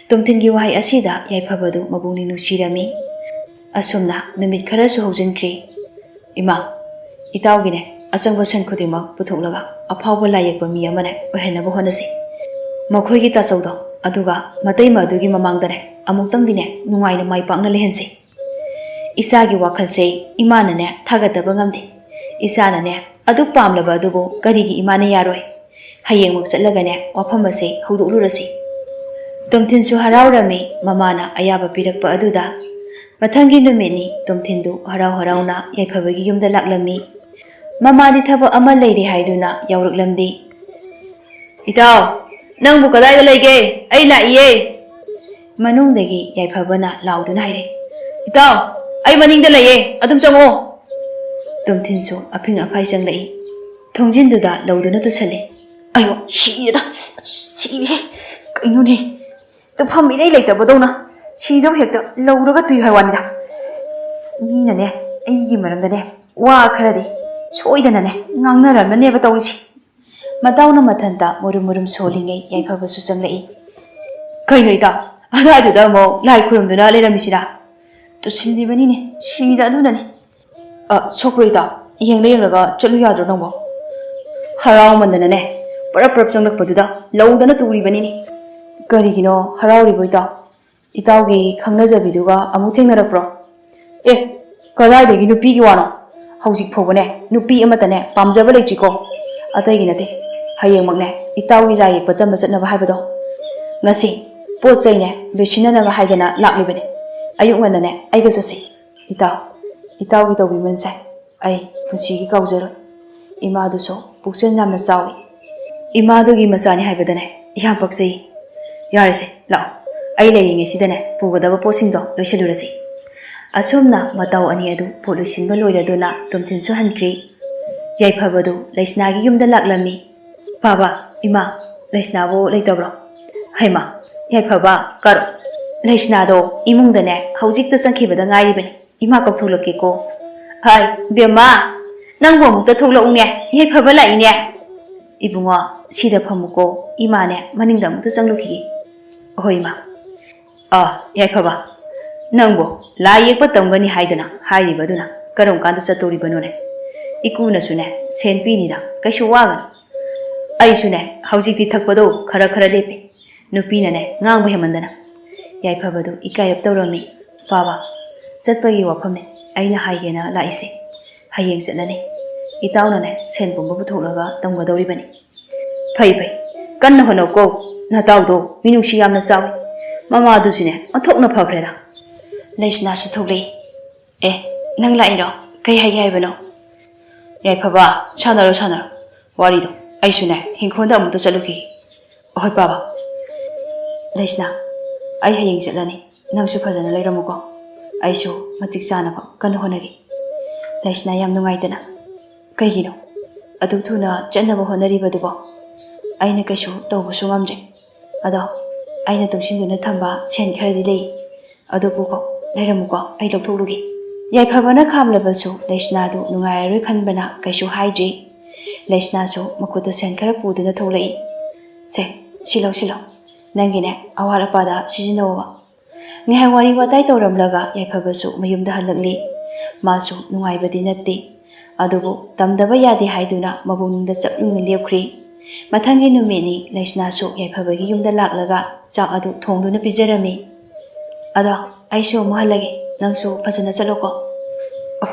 ꯇꯣꯝꯊꯤꯟꯒꯤ ꯋꯥꯍꯩ ꯑꯁꯤꯗ ꯌꯥꯏꯐꯕꯗꯨ ꯃꯄꯨꯛꯅꯤꯡ ꯅꯨꯡꯁꯤꯔꯝꯃꯤ꯫ ꯑꯁꯨꯝꯅ ꯅꯨꯃꯤꯠ ꯈꯔꯁꯨ ꯍꯧꯖꯤꯟꯈ꯭ꯔꯤ꯫ ꯏꯃꯥ, ꯏꯇꯥꯎꯒꯤꯅꯦ ꯑꯆꯪꯕ ꯁꯟ ꯈꯨꯗꯤꯡꯃꯛ ꯄꯨꯊꯣꯛꯂꯒ ꯑꯐꯥꯎꯕ ꯂꯥꯏ ꯌꯦꯛꯄ ꯃꯤ ꯑꯃꯅꯦ ꯑꯣꯏꯍꯟꯅꯕ ꯍꯣꯠꯅꯁꯤ꯫ ꯃꯈꯣꯏꯒꯤ ꯇꯥꯆꯧꯗꯣ ꯑꯗꯨꯒ ꯃꯇꯩꯃ ꯑꯗꯨꯒꯤ ꯃꯃꯥꯡꯗꯅꯦ ꯑꯃꯨꯛꯇꯪꯗꯤꯅꯦ ꯅꯨꯡꯉꯥꯏꯅ ꯃꯥꯏ ꯄꯥꯛꯅ ꯂꯩꯍꯟꯁꯤ꯫ Isagi wakhalse imanane thagataba ngamde. Isanane adu pamlaba adubo karigi imane yaroi. Hayengmuk chatlagane wafam ase haudoklurasi. Tomthinsu haraurami mamana ayaba pirakpa aduda. Mathangi numitni tomthindu harau-harauna yaifabagi yumda laklami. Mamadi thabak ama leiri haiduna yauruklamdi. Itaw, nangbu kadaida leige? Ai laiye. Manungdagi yaifabana lauduna haire. Itaw, ai maningda laiye, adum chango. Tomthinsu aping aphai changlai. Thongjinduda lauduna tusale. Ayo, shida, shide. Kainune. Tufam idai leitabadona. Shido hekta lauraga tui haiwanida. Minane, aigi maramdane. Wa kharadi. Soidanane, ngangnaramaneba tawrisi. Matawna mathanta murum solingai yaifabasu changlai. Kaino ita, adaduda mo lai khurumduna leiramisira. Tusindibanine, shida adunani. Sokroida, yenglaga chalu yadro nangbo. Harau mandanane, parap changlakpaduda laudana turibanini. Karigino harauriboida. Itaugi khangnajabiduga amuk thengnarakpro. Kadaidagi nupigi wano? Haujik phobane nupi amatane pamjaba leitriko. Ataigi nate. Hayengmakne itaugi rai patamba chatnaba haibado. Ngasi pot chaine loisinanaba haidana laklibane. Ayuk nganane aiga chasi. Itaugi tawbimanse ai punsigi kaujaro. Imaduso puksen yamna chawi. Imadugi machani haibadane yam paksei. Yarese lao. Ai leiringe sidane pugadaba posingdo loisilurasi. Asumna matau ani adu polusinba loiraduna tomthinsu hankri. Yaifabadu leisnagi yumda laklami. Baba, ima, leisnabo leitabro. Haima, yaifaba karo. Leisnado imungdane haujikta changkhibada ngairibani. Ima kautholakeko. Hai, bema, nangbo mukta tholaune. Yaifaba laine. Ibunga sida phamuko imane maningda mukta changlukhi. Hoima. Yaifaba. Nangbo, la yekpa tamgani haidana, hairibaduna, karom kanda chatoribanone. Ikuna sune, senpi nida, kaishu wagan. Ai sune, haujikti thakpado, khara lepe. Nupina ne, ngangbo hemandana. Yaifabadu, ikayap tawrami. Baba, chatpagi wafamne, aina haigena laise. Hayeng chatlane. Itauna ne, senpumba putholaga tamgadoribani. Phai, kanna honoko, nataudo, minuksi yamna chawi. Mama adusine, onthokna phakreda. Leisna su thoklei. Nang lairo, kai haibano. Yaifaba, chanaro. Warido, aisune, hinkhonda amukta chalukhi. Ohoi baba. Leisna, ai hayeng chatlani, nangsu phajana leiramuko. Aisu matik chanaba kan honagi. Leisna yam nungaitana. Kaigino, adu thuna chatnaba honaribadubo. Aina kaisu tawbusu ngamdre. Ado, aina tungsinduna thamba sen kharadi lei. Adubuko, leiramuko, ai lawthoklugi. Yaifabana khamlabasu leisnadu nungairoi khanbana kaisu haidri. Leisnasu makuta sen khara puduna tholai. Se, silo. Nangine awal apada sijinawa. Ngihai wari watai tawramlaga yaifabasu mayumda halakli. Masu nungaibadi natti. Adubu tamdaba yadi haiduna mabuningda chaklungna lepkhri. Mathangi numitni leisnasu yaifabagi yumda laklaga chak adu thongduna pijarami. Ado aisu muhalage nangsu phajana chaloko.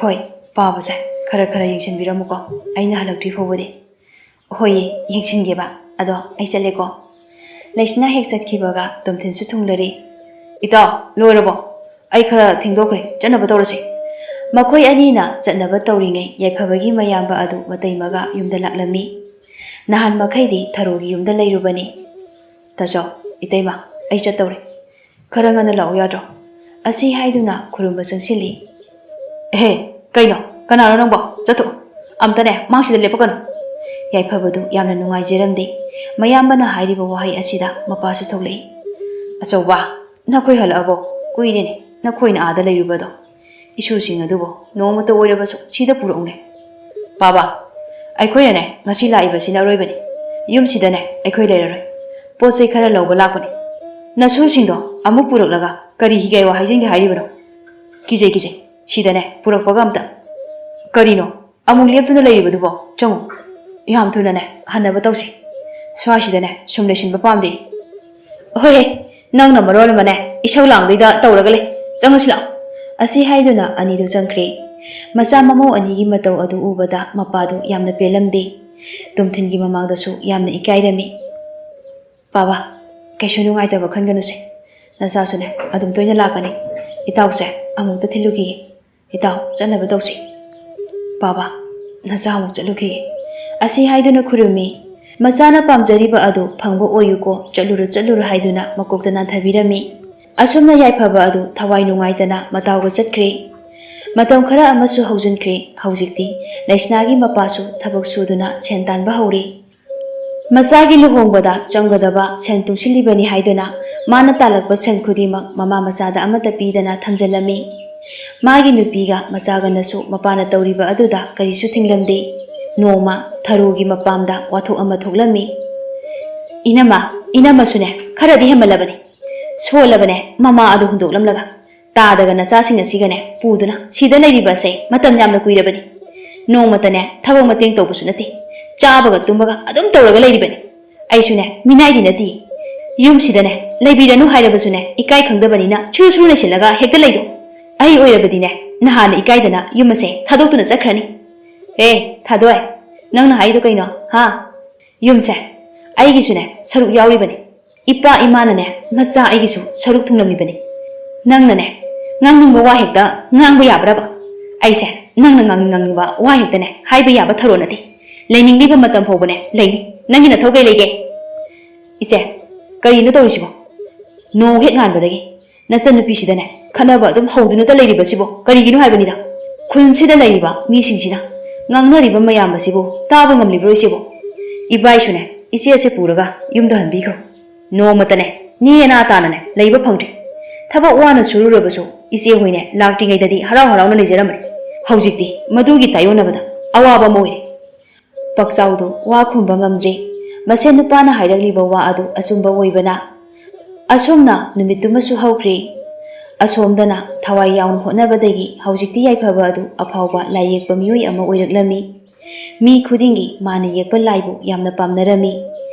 Hoi, babase khara yengsinbiramuko. Aina halaktri phobode. Hoi, yengsinggeba. Ado ai chaleko. Leisna hek chatkibaga tomthinsu thunglari. Itaw, loirabo. Ai khara thengdokre chanaba tawrasi. Makhoi anina chatnaba tawringai yaifabagi mayamba adu mataimaga yumda laklami. Nahan makhaidi tharogi yumda leirubani. Tajo, itaima, ai chatawre. Khara ngana lau yadro. Asi haiduna khurumba changsili. Kaino, kanaro nangbo, chatho. Amtane, mangsida lepakano. Yaifabadu yamna nungaijaramdi. Mayambana hairiba wahai asida mapasu tholei. Achauba, nakhoi halabo, kuirene, nakhoina ada leirubado. Isusing adubo, nomata oirabasu sida puraune. Baba, aikhoinane ngasi laibasina roibani. Yumsidane aikhoi leiraroi. Pochai khara lawba lakpani. Nasusingdo amuk puraklaga kari higai wa haijingi hairibano. Kijai, sidane purakpaga amta. Karino, amuk leptuna leiribadubo, changu. Yam thunane hanaba tawsi. Swasidane sumlesinba pamdi. Hoi, nangna marol mane isau langdida tawraga le. Changasila. ꯑꯁꯤ ꯍꯥꯏꯗꯨꯅ ꯑꯅꯤꯗꯨ ꯆꯪꯈ꯭ꯔꯦ꯫ ꯃꯆꯥ ꯃꯃꯧ ꯑꯅꯤꯒꯤ ꯃꯇꯧ ꯑꯗꯨ ꯎꯕꯗ ꯃꯄꯥꯗꯨ ꯌꯥꯝꯅ ꯄꯦꯜꯂꯝꯗꯦ꯫ ꯇꯣꯝꯊꯤꯟꯒꯤ ꯃꯃꯥꯡꯗꯁꯨ ꯌꯥꯝꯅ ꯏꯀꯥꯏꯔꯝꯃꯤ꯫ ꯕꯥꯕꯥ, ꯀꯩꯁꯨ ꯅꯨꯡꯉꯥꯏꯇꯕ ꯈꯟꯒꯅꯨꯁꯦ꯫ ꯅꯆꯥꯁꯨꯅꯦ ꯑꯗꯨꯝ ꯇꯣꯏꯅ ꯂꯥꯛꯀꯅꯤ꯫ ꯏꯇꯥꯎꯁꯦ ꯑꯃꯨꯛꯇ ꯊꯤꯜꯂꯨꯈꯤꯒꯦ꯫ ꯏꯇꯥꯎ ꯆꯠꯅꯕ ꯇꯧꯁꯤ꯫ ꯕꯥꯕꯥ, ꯅꯆꯥ ꯑꯃꯨꯛ ꯆꯠꯂꯨꯈꯤꯒꯦ꯫ ꯑꯁꯤ ꯍꯥꯏꯗꯨꯅ ꯈꯨꯔꯨꯝꯃꯤ꯫ ꯃꯆꯥꯅ ꯄꯥꯝꯖꯔꯤꯕ ꯑꯗꯨ ꯐꯪꯕ ꯑꯣꯏꯌꯨꯀꯣ, ꯆꯠꯂꯨꯔꯨ ꯍꯥꯏꯗꯨꯅ ꯃꯀꯣꯛꯇ ꯅꯥꯟꯊꯕꯤꯔꯝꯃꯤ꯫ ꯑꯁꯨꯝꯅ ꯌꯥꯏꯐꯕ ꯑꯗꯨ ꯊꯋꯥꯏ ꯅꯨꯡꯉꯥꯏꯇꯅ ꯃꯇꯥꯎꯒ ꯆꯠꯈ꯭ꯔꯦ꯫ ꯃꯇꯝ ꯈꯔ ꯑꯃꯁꯨ ꯍꯧꯖꯤꯟꯈ꯭ꯔꯦ꯫ ꯍꯧꯖꯤꯛꯇꯤ ꯂꯩꯁꯅꯥꯒꯤ ꯃꯄꯥꯁꯨ ꯊꯕꯛ ꯁꯨꯗꯨꯅ ꯁꯦꯟ ꯇꯥꯟꯕ ꯍꯧꯔꯦ꯫ ꯃꯆꯥꯒꯤ ꯂꯨꯍꯣꯡꯕꯗ ꯆꯪꯒꯗꯕ ꯁꯦꯟ ꯇꯨꯡꯁꯤꯜꯂꯤꯕꯅꯤ ꯍꯥꯏꯗꯨꯅ ꯃꯥꯅ ꯇꯥꯜꯂꯛꯄ ꯁꯦꯟ ꯈꯨꯗꯤꯡꯃꯛ ꯃꯃꯥ ꯃꯆꯥꯗ ꯑꯃꯠꯇ ꯄꯤꯗꯅ ꯊꯝꯖꯤꯜꯂꯝꯃꯤ꯫ ꯃꯥꯒꯤ ꯅꯨꯄꯤꯒ ꯃꯆꯥꯒꯅꯁꯨ ꯃꯄꯥꯅ ꯇꯧꯔꯤꯕ ꯑꯗꯨꯗ ꯀꯔꯤꯁꯨ ꯊꯤꯡꯂꯝꯗꯦ꯫ ꯅꯣꯡꯃ ꯊꯔꯣꯒꯤ ꯃꯄꯥꯝꯗ ꯋꯥꯊꯣꯛ ꯑꯃ ꯊꯣꯛꯂꯝꯃꯤ꯫ ꯏꯅꯝꯃꯁꯨꯅꯦ ꯈꯔꯗꯤ ꯍꯦꯟꯃꯜꯂꯕꯅꯤ꯫ ꯁꯣꯜꯂꯕꯅꯦ ꯃꯃꯥ ꯑꯗꯨ ꯍꯨꯟꯗꯣꯛꯂꯝꯂꯒ ꯇꯥꯗꯒ ꯅꯆꯥꯁꯤꯡ ꯑꯁꯤꯒꯅꯦ ꯄꯨꯗꯨꯅ ꯁꯤꯗ ꯂꯩꯔꯤꯕ ꯑꯁꯦ ꯃꯇꯝ ꯌꯥꯝꯅ ꯀꯨꯏꯔꯕꯅꯤ꯫ ꯅꯣꯡꯃꯇꯅꯦ ꯊꯕꯛ ꯃꯇꯦꯡ ꯇꯧꯕꯁꯨ ꯅꯠꯇꯦ꯫ ꯆꯥꯕꯒ ꯇꯨꯝꯕꯒ ꯑꯗꯨꯝ ꯇꯧꯔꯒ ꯂꯩꯔꯤꯕꯅꯤ꯫ ꯑꯩꯁꯨꯅꯦ ꯃꯤꯅꯥꯏꯗꯤ ꯅꯠꯇꯦ꯫ ꯌꯨꯝꯁꯤꯗꯅꯦ ꯂꯩꯕꯤꯔꯅꯨ ꯍꯥꯏꯔꯕꯁꯨꯅꯦ ꯏꯀꯥꯏ ꯈꯪꯗꯕꯅꯤꯅ ꯁꯨꯔ ꯂꯩꯁꯤꯜꯂꯒ ꯍꯦꯛꯇ ꯂꯩꯗꯣ꯫ ꯑꯩ ꯑꯣꯏꯔꯕꯗꯤꯅꯦ ꯅꯍꯥꯟꯅ ꯏꯀꯥꯏꯗꯅ ꯌꯨꯝ ꯑꯁꯦ ꯊꯥꯗꯣꯛꯇꯨꯅ ꯆꯠꯈ꯭ꯔꯅꯤ꯫ ꯊꯥꯗꯣꯛꯑꯦ꯫ ꯅꯪꯅ ꯍꯥꯏꯗꯣ ꯀꯩꯅꯣ ꯍꯥ? ꯌꯨꯝꯁꯦ ꯑꯩꯒꯤꯁꯨꯅꯦ ꯁꯔꯨꯛ ꯌꯥꯎꯔꯤꯕꯅꯤ꯫ ꯏꯄꯥ ꯏꯃꯥꯅꯅꯦ ꯃꯆꯥ ꯑꯩꯒꯤꯁꯨ ꯁꯔꯨꯛ ꯊꯨꯡꯂꯝꯃꯤꯕꯅꯤ꯫ ꯅꯪꯅꯅꯦ ꯉꯥꯡꯅꯤꯡꯕ ꯋꯥ ꯍꯦꯛꯇ ꯉꯥꯡꯕ ꯌꯥꯕ꯭ꯔꯕ? ꯑꯩꯁꯦ ꯅꯪꯅ ꯉꯥꯡꯅꯤꯡꯕ ꯋꯥ ꯍꯦꯛꯇꯅꯦ ꯍꯥꯏꯕ ꯌꯥꯕ ꯊꯧꯔꯣ ꯅꯠꯇꯦ꯫ ꯂꯩꯅꯤꯡꯂꯤꯕ ꯃꯇꯝ ꯐꯥꯎꯕꯅꯦ ꯂꯩꯅꯤ꯫ ꯅꯪꯒꯤ ꯅꯊꯧ ꯀꯩ ꯂꯩꯒꯦ? ꯏꯆꯦ, ꯀꯔꯤꯅꯣ ꯇꯧꯔꯤꯁꯤꯕꯣ? ꯅꯣꯡ ꯍꯦꯛ ꯉꯥꯟꯕꯗꯒꯤ ꯅꯆꯟꯅꯨꯄꯤꯁꯤꯗꯅꯦ ꯈꯠꯅꯕ ꯑꯗꯨꯝ ꯍꯧꯗꯨꯅꯇ ꯂꯩꯔꯤꯕꯁꯤꯕꯣ ꯀꯔꯤꯒꯤꯅꯣ ꯍꯥꯏꯕꯅꯤꯗ꯫ ꯈꯨꯟꯁꯤꯗ ꯂꯩꯔꯤꯕ ꯃꯤꯁꯤꯡꯁꯤꯅ ꯉꯥꯡꯅꯔꯤꯕ ꯃꯌꯥꯝ ꯑꯁꯤꯕꯨ ꯇꯥꯕ ꯉꯝꯂꯤꯕ꯭ꯔꯣ ꯏꯆꯦꯕꯣ? ꯏꯕꯥꯏꯁꯨꯅꯦ ꯏꯆꯦꯁꯦ ꯄꯨꯔꯒ ꯌꯨꯝꯗ ꯍꯟꯕꯤꯈ꯭ꯔꯣ꯫ ꯅꯣꯡꯃꯇꯅꯦ ꯅꯦꯅꯥ ꯇꯥꯅꯅꯦ ꯂꯩꯕ ꯐꯪꯗ꯭ꯔꯤ꯫ ꯊꯕꯛ ꯋꯥꯅ ꯁꯨꯔꯨꯔꯕꯁꯨ ꯏꯆꯦ ꯍꯣꯏꯅꯦ ꯂꯥꯛꯇ꯭ꯔꯤꯉꯩꯗꯗꯤ ꯍꯔꯥꯎ ꯍꯔꯥꯎꯅ ꯂꯩꯖꯔꯝꯕꯅꯤ꯫ ꯍꯧꯖꯤꯛꯇꯤ ꯃꯗꯨꯒꯤ ꯇꯥꯌꯣꯟꯅꯕꯗ ꯑꯋꯥꯕ ꯑꯃ ꯑꯣꯏꯔꯦ꯫ ꯄꯛꯆꯥꯎꯗꯣ ꯋꯥ ꯈꯨꯝꯕ ꯉꯝꯗ꯭ꯔꯦ꯫ ꯃꯁꯦꯟ ꯅꯨꯄꯥꯅ ꯍꯥꯏꯔꯛꯂꯤꯕ ꯋꯥ ꯑꯗꯨ ꯑꯆꯨꯝꯕ ꯑꯣꯏꯕꯅ ꯑꯁꯣꯝꯅ ꯅꯨꯃꯤꯠꯇꯨꯃꯁꯨ ꯍꯧꯈ꯭ꯔꯦ꯫ ꯑꯁꯣꯝꯗꯅ ꯊꯋꯥꯏ ꯌꯥꯎꯅ ꯍꯣꯠꯅꯕꯗꯒꯤ ꯍꯧꯖꯤꯛꯇꯤ ꯌꯥꯏꯐꯕ ꯑꯗꯨ ꯑꯐꯥꯎꯕ ꯂꯥꯏ ꯌꯦꯛꯄ ꯃꯤꯑꯣꯏ ꯑꯃ ꯑꯣꯏꯔꯛꯂꯝꯃꯤ꯫ ꯃꯤ ꯈꯨꯗꯤꯡꯒꯤ ꯃꯥꯅ ꯌꯦꯛꯄ ꯂꯥꯏꯕꯨ ꯌꯥꯝꯅ ꯄꯥꯝꯅꯔꯝꯃꯤ꯫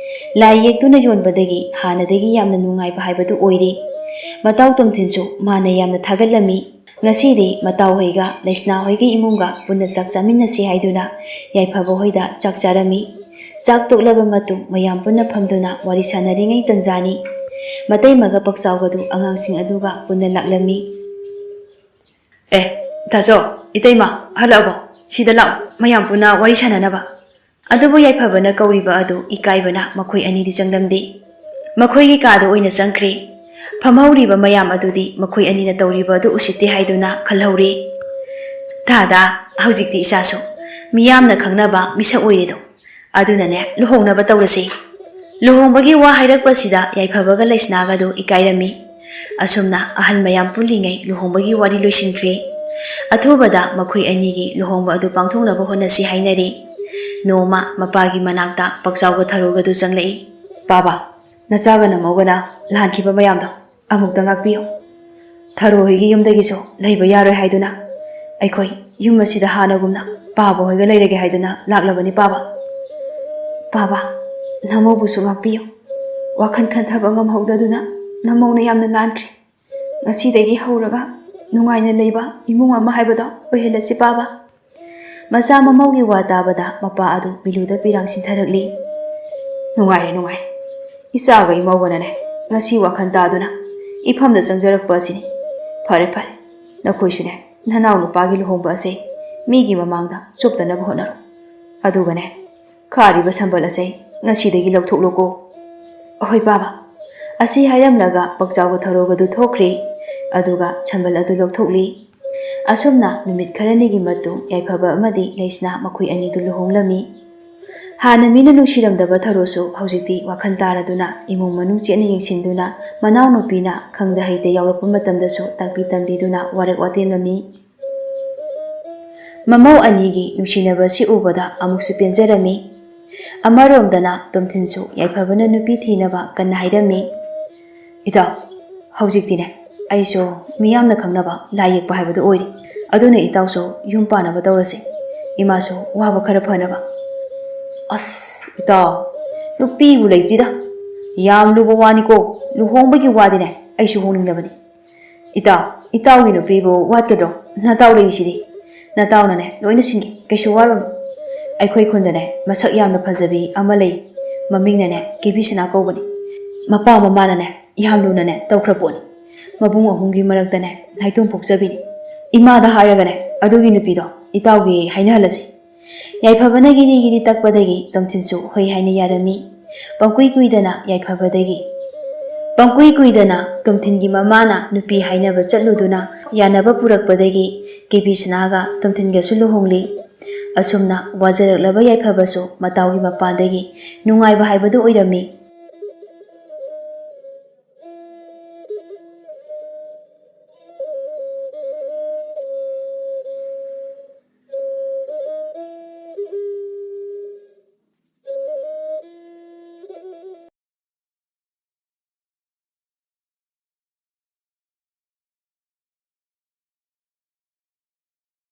ꯂꯥꯏ ꯌꯦꯛꯇꯨꯅ ꯌꯣꯟꯕꯗꯒꯤ ꯍꯥꯟꯅꯗꯒꯤ ꯌꯥꯝꯅ ꯅꯨꯡꯉꯥꯏꯕ ꯍꯥꯏꯕꯗꯨ ꯑꯣꯏꯔꯦ꯫ ꯃꯇꯥꯎ ꯇꯣꯝꯊꯤꯟꯁꯨ ꯃꯥꯅ ꯌꯥꯝꯅ ꯊꯥꯒꯠꯂꯝꯃꯤ꯫ ꯉꯁꯤꯗꯤ ꯃꯇꯥꯎ ꯍꯣꯏꯒ ꯂꯩꯁꯅꯥ ꯍꯣꯏꯒꯤ ꯏꯃꯨꯡꯒ ꯄꯨꯟꯅ ꯆꯥꯛ ꯆꯥꯃꯤꯟꯅꯁꯤ ꯍꯥꯏꯗꯨꯅ ꯌꯥꯏꯐꯕ ꯍꯣꯏꯗ ꯆꯥꯛ ꯆꯥꯔꯝꯃꯤ꯫ ꯆꯥꯛ ꯇꯣꯛꯂꯕ ꯃꯇꯨꯡ ꯃꯌꯥꯝ ꯄꯨꯟꯅ ꯐꯝꯗꯨꯅ ꯋꯥꯔꯤ ꯁꯥꯟꯅꯔꯤꯉꯩ ꯇꯟꯖꯥꯅꯤ꯫ ꯃꯇꯩꯃꯒ ꯄꯛꯆꯥꯎꯒꯗꯨ ꯑꯉꯥꯡꯁꯤꯡ ꯑꯗꯨꯒ ꯄꯨꯟꯅ ꯂꯥꯛꯂꯝꯃꯤ꯫ ꯗꯥꯆꯧ, ꯏꯇꯩꯃ ꯍꯜꯂꯛꯑꯕꯣ? ꯁꯤꯗ ꯂꯥꯛꯑꯣ, ꯃꯌꯥꯝ ꯄꯨꯟꯅ ꯋꯥꯔꯤ ꯁꯥꯟꯅꯅꯕ꯫ ꯑꯗꯨꯕꯨ ꯌꯥꯏꯐꯕꯅ ꯀꯧꯔꯤꯕ ꯑꯗꯨ ꯏꯀꯥꯏꯕꯅ ꯃꯈꯣꯏ ꯑꯅꯤꯗꯤ ꯆꯪꯂꯝꯗꯦ꯫ ꯃꯈꯣꯏꯒꯤ ꯀꯥꯗ ꯑꯣꯏꯅ ꯆꯪꯈ꯭ꯔꯦ꯫ ꯐꯝꯍꯧꯔꯤꯕ ꯃꯌꯥꯝ ꯑꯗꯨꯗꯤ ꯃꯈꯣꯏ ꯑꯅꯤꯅ ꯇꯧꯔꯤꯕ ꯑꯗꯨ ꯎꯁꯤꯠꯇꯦ ꯍꯥꯏꯗꯨꯅ ꯈꯜꯍꯧꯔꯦ꯫ ꯗꯥꯗꯥ, ꯍꯧꯖꯤꯛꯇꯤ ꯏꯆꯥꯁꯨ ꯃꯤꯌꯥꯝꯅ ꯈꯪꯅꯕ ꯃꯤꯁꯛ ꯑꯣꯏꯔꯦꯗꯣ꯫ ꯑꯗꯨꯅꯅꯦ ꯂꯨꯍꯣꯡꯅꯕ ꯇꯧꯔꯁꯤ꯫ ꯂꯨꯍꯣꯡꯕꯒꯤ ꯋꯥ ꯍꯥꯏꯔꯛꯄꯁꯤꯗ ꯌꯥꯏꯐꯕꯒ ꯂꯩꯁꯅꯥꯒꯗꯨ ꯏꯀꯥꯏꯔꯝꯃꯤ꯫ ꯑꯁꯨꯝꯅ ꯑꯍꯜ ꯃꯌꯥꯝ ꯄꯨꯜꯂꯤꯉꯩ ꯂꯨꯍꯣꯡꯕꯒꯤ ꯋꯥꯔꯤ ꯂꯣꯏꯁꯤꯟꯈ꯭ꯔꯦ꯫ ꯑꯊꯨꯕꯗ ꯃꯈꯣꯏ ꯑꯅꯤꯒꯤ ꯂꯨꯍꯣꯡꯕ ꯑꯗꯨ ꯄꯥꯡꯊꯣꯛꯅꯕ ꯍꯣꯠꯅꯁꯤ ꯍꯥꯏꯅꯔꯦ꯫ ꯅꯣꯡꯃ ꯃꯄꯥꯒꯤ ꯃꯅꯥꯛꯇ ꯄꯛꯆꯥꯎꯒ ꯊꯔꯣꯒꯗꯨ ꯆꯪꯂꯛꯏ꯫ ꯕꯥꯕꯥ, ꯅꯆꯥꯒ ꯅꯃꯧꯒꯅ ꯂꯥꯟꯈꯤꯕ ꯃꯌꯥꯝꯗꯣ ꯑꯃꯨꯛꯇ ꯉꯥꯛꯄꯤꯌꯨ꯫ ꯊꯔꯣ ꯍꯣꯏꯒꯤ ꯌꯨꯝꯗꯒꯤꯁꯨ ꯂꯩꯕ ꯌꯥꯔꯣꯏ ꯍꯥꯏꯗꯨꯅ ꯑꯩꯈꯣꯏ ꯌꯨꯝ ꯑꯁꯤꯗ ꯍꯥꯟꯅꯒꯨꯝꯅ ꯄꯥꯕ ꯍꯣꯏꯒ ꯂꯩꯔꯒꯦ ꯍꯥꯏꯗꯨꯅ ꯂꯥꯛꯂꯕꯅꯤ ꯕꯥꯕꯥ꯫ ꯕꯥꯕꯥ, ꯅꯃꯧꯕꯨꯁꯨ ꯉꯥꯛꯄꯤꯌꯨ꯫ ꯋꯥꯈꯜ ꯈꯟꯊꯕ ꯉꯝꯍꯧꯗꯗꯨꯅ ꯅꯃꯧꯅ ꯌꯥꯝꯅ ꯂꯥꯟꯈ꯭ꯔꯦ꯫ ꯉꯁꯤꯗꯒꯤ ꯍꯧꯔꯒ ꯅꯨꯡꯉꯥꯏꯅ ꯂꯩꯕ ꯏꯃꯨꯡ ꯑꯃ ꯍꯥꯏꯕꯗꯣ ꯑꯣꯏꯍꯜꯂꯁꯤ ꯕꯥꯕꯥ꯫ ꯃꯆꯥ ꯃꯃꯧꯒꯤ ꯋꯥ ꯇꯥꯕꯗ ꯃꯄꯥ ꯑꯗꯨ ꯄꯤꯂꯨꯗ ꯄꯤꯔꯥꯡ ꯁꯤꯟꯊꯔꯛꯂꯤ꯫ ꯅꯨꯡꯉꯥꯏꯔꯦ꯫ ꯏꯆꯥꯒ ꯏꯃꯧꯒꯅꯅꯦ ꯉꯁꯤ ꯋꯥꯈꯜ ꯇꯥꯗꯨꯅ ꯏꯐꯝꯗ ꯆꯪꯖꯔꯛꯄ ꯑꯁꯤꯅꯤ꯫ ꯐꯔꯦ, ꯅꯈꯣꯏꯁꯨꯅꯦ ꯅꯅꯥꯎ ꯅꯨꯄꯥꯒꯤ ꯂꯨꯍꯣꯡꯕ ꯑꯁꯦ ꯃꯤꯒꯤ ꯃꯃꯥꯡꯗ ꯆꯨꯞꯇꯅꯕ ꯍꯣꯠꯅꯔꯣ꯫ ꯑꯗꯨꯒꯅꯦ ꯈꯥꯔꯤꯕ ꯁꯝꯕꯜ ꯑꯁꯦ ꯉꯁꯤꯗꯒꯤ ꯂꯧꯊꯣꯛꯂꯣꯀꯣ꯫ ꯑꯍꯣꯏ ꯕꯥꯕꯥ꯫ ꯑꯁꯤ ꯍꯥꯏꯔꯝꯂꯒ ꯄꯛꯆꯥꯎꯒ ꯊꯔꯣꯒꯗꯨ ꯊꯣꯛꯈ꯭ꯔꯦ꯫ ꯑꯗꯨꯒ ꯁꯝꯕꯜ ꯑꯗꯨ ꯂꯧꯊꯣꯛꯂꯤ꯫ ꯑꯁꯨꯝꯅ ꯅꯨꯃꯤꯠ ꯈꯔꯅꯤꯒꯤ ꯃꯇꯨꯡ ꯌꯥꯏꯐꯕ ꯑꯃꯗꯤ ꯂꯩꯁꯅꯥ ꯃꯈꯣꯏ ꯑꯅꯤꯗꯨ ꯂꯨꯍꯣꯡꯂꯝꯃꯤ꯫ ꯍꯥꯟꯅ ꯃꯤꯅ ꯅꯨꯡꯁꯤꯔꯝꯗꯕ ꯊꯔꯣꯁꯨ ꯍꯧꯖꯤꯛꯇꯤ ꯋꯥꯈꯜ ꯇꯥꯔꯗꯨꯅ ꯏꯃꯨꯡ ꯃꯅꯨꯡ ꯆꯦꯠꯅ ꯌꯦꯡꯁꯤꯟꯗꯨꯅ ꯃꯅꯥꯎꯅꯨꯄꯤꯅ ꯈꯪꯗ ꯍꯩꯇ ꯌꯥꯎꯔꯛꯄ ꯃꯇꯝꯗꯁꯨ ꯇꯥꯛꯄꯤ ꯇꯝꯕꯤꯗꯨꯅ ꯋꯥꯔꯛ ꯋꯥꯇꯦꯝꯂꯝꯃꯤ꯫ ꯃꯃꯧ ꯑꯅꯤꯒꯤ ꯅꯨꯡꯁꯤꯅꯕꯁꯤ ꯎꯕꯗ ꯑꯃꯨꯛꯁꯨ ꯄꯦꯟꯖꯔꯝꯃꯤ꯫ ꯑꯃꯔꯣꯝꯗꯅ ꯇꯣꯝꯊꯤꯟꯁꯨ ꯌꯥꯏꯐꯕꯅ ꯅꯨꯄꯤ ꯊꯤꯅꯕ ꯀꯟꯅ ꯍꯥꯏꯔꯝꯃꯤ꯫ ꯏꯇꯥꯎ, ꯍꯧꯖꯤꯛꯇꯤꯅꯦ ꯑꯩꯁꯨ ꯃꯤꯌꯥꯝꯅ ꯈꯪꯅꯕ ꯂꯥꯏ ꯌꯦꯛꯄ ꯍꯥꯏꯕꯗꯨ ꯑꯣꯏꯔꯦ꯫ ꯑꯗꯨꯅ ꯏꯇꯥꯎꯁꯨ ꯌꯨꯝ ꯄꯥꯟꯅꯕ ꯇꯧꯔꯁꯤ꯫ ꯏꯃꯥꯁꯨ ꯋꯥꯕ ꯈꯔ ꯐꯅꯕ꯫ ꯏꯇꯥꯎ, ꯅꯨꯄꯤꯕꯨ ꯂꯩꯇ꯭ꯔꯤꯗ꯫ ꯌꯥꯝ ꯂꯨꯕ ꯋꯥꯅꯤꯀꯣ꯫ ꯂꯨꯍꯣꯡꯕꯒꯤ ꯋꯥꯗꯤꯅꯦ ꯑꯩꯁꯨ ꯍꯣꯡꯅꯤꯡꯂꯕꯅꯤ꯫ ꯏꯇꯥꯎꯒꯤ ꯅꯨꯄꯤꯕꯨ ꯋꯥꯠꯀꯗ꯭ꯔꯣ? ꯅꯇꯥꯎ ꯂꯩꯁꯤꯗꯤ. ꯅꯇꯥꯎꯅꯅꯦ ꯂꯣꯏꯅ ꯁꯤꯟꯒꯦ, ꯀꯩꯁꯨ ꯋꯥꯔꯨꯅꯨ. ꯑꯩꯈꯣꯏ ꯈꯨꯟꯗꯅꯦ ꯃꯁꯛ ꯌꯥꯝꯅ ꯐꯖꯕꯤ ꯑꯃ ꯂꯩ. ꯃꯃꯤꯡꯅꯅꯦ ꯀꯦꯕꯤꯁꯅꯥ ꯀꯧꯕꯅꯤ. ꯃꯄꯥ ꯃꯃꯥꯅꯅꯦ ꯌꯥꯝ ꯂꯨꯅꯅꯦ ꯇꯧꯈ꯭ꯔ ꯄꯣꯠꯅꯤ. ꯃꯕꯨꯡ ꯑꯍꯨꯝꯒꯤ ꯃꯔꯛꯇꯅꯦ ꯅꯥꯏꯇꯣꯝ ꯄꯣꯛꯆꯕꯤꯅꯤ. ꯏꯃꯥꯗ ꯍꯥꯏꯔꯒꯅꯦ ꯑꯗꯨꯒꯤ ꯅꯨꯄꯤꯗꯣ ꯏꯇꯥꯎꯒꯤ ꯍꯥꯏꯅꯍꯜꯂꯁꯤ. ꯌꯥꯏꯐꯕꯅ ꯒꯤꯔꯤ ꯒꯤꯔꯤ ꯇꯛꯄꯗꯒꯤ ꯇꯣꯝꯊꯤꯟꯁꯨ ꯍꯣꯏ ꯍꯥꯏꯅ ꯌꯥꯔꯝꯃꯤ. ꯄꯪꯀꯨꯏ ꯀꯨꯏꯗꯅ ꯇꯣꯝꯊꯤꯟꯒꯤ ꯃꯃꯥꯅ ꯅꯨꯄꯤ ꯍꯥꯏꯅꯕ ꯆꯠꯂꯨꯗꯨꯅ ꯌꯥꯅꯕ ꯄꯨꯔꯛꯄꯗꯒꯤ ꯀꯦꯕꯤꯁꯅꯥꯒ ꯇꯣꯝꯊꯤꯟꯒꯁꯨ ꯂꯨꯍꯣꯡꯂꯤ. ꯑꯁꯨꯝꯅ ꯋꯥꯖꯔꯛꯂꯕ ꯌꯥꯏꯐꯕꯁꯨ ꯃꯇꯥꯎꯒꯤ ꯃꯄꯥꯟꯗꯒꯤ ꯅꯨꯡꯉꯥꯏꯕ ꯍꯥꯏꯕꯗꯨ ꯑꯣꯏꯔꯝꯃꯤ.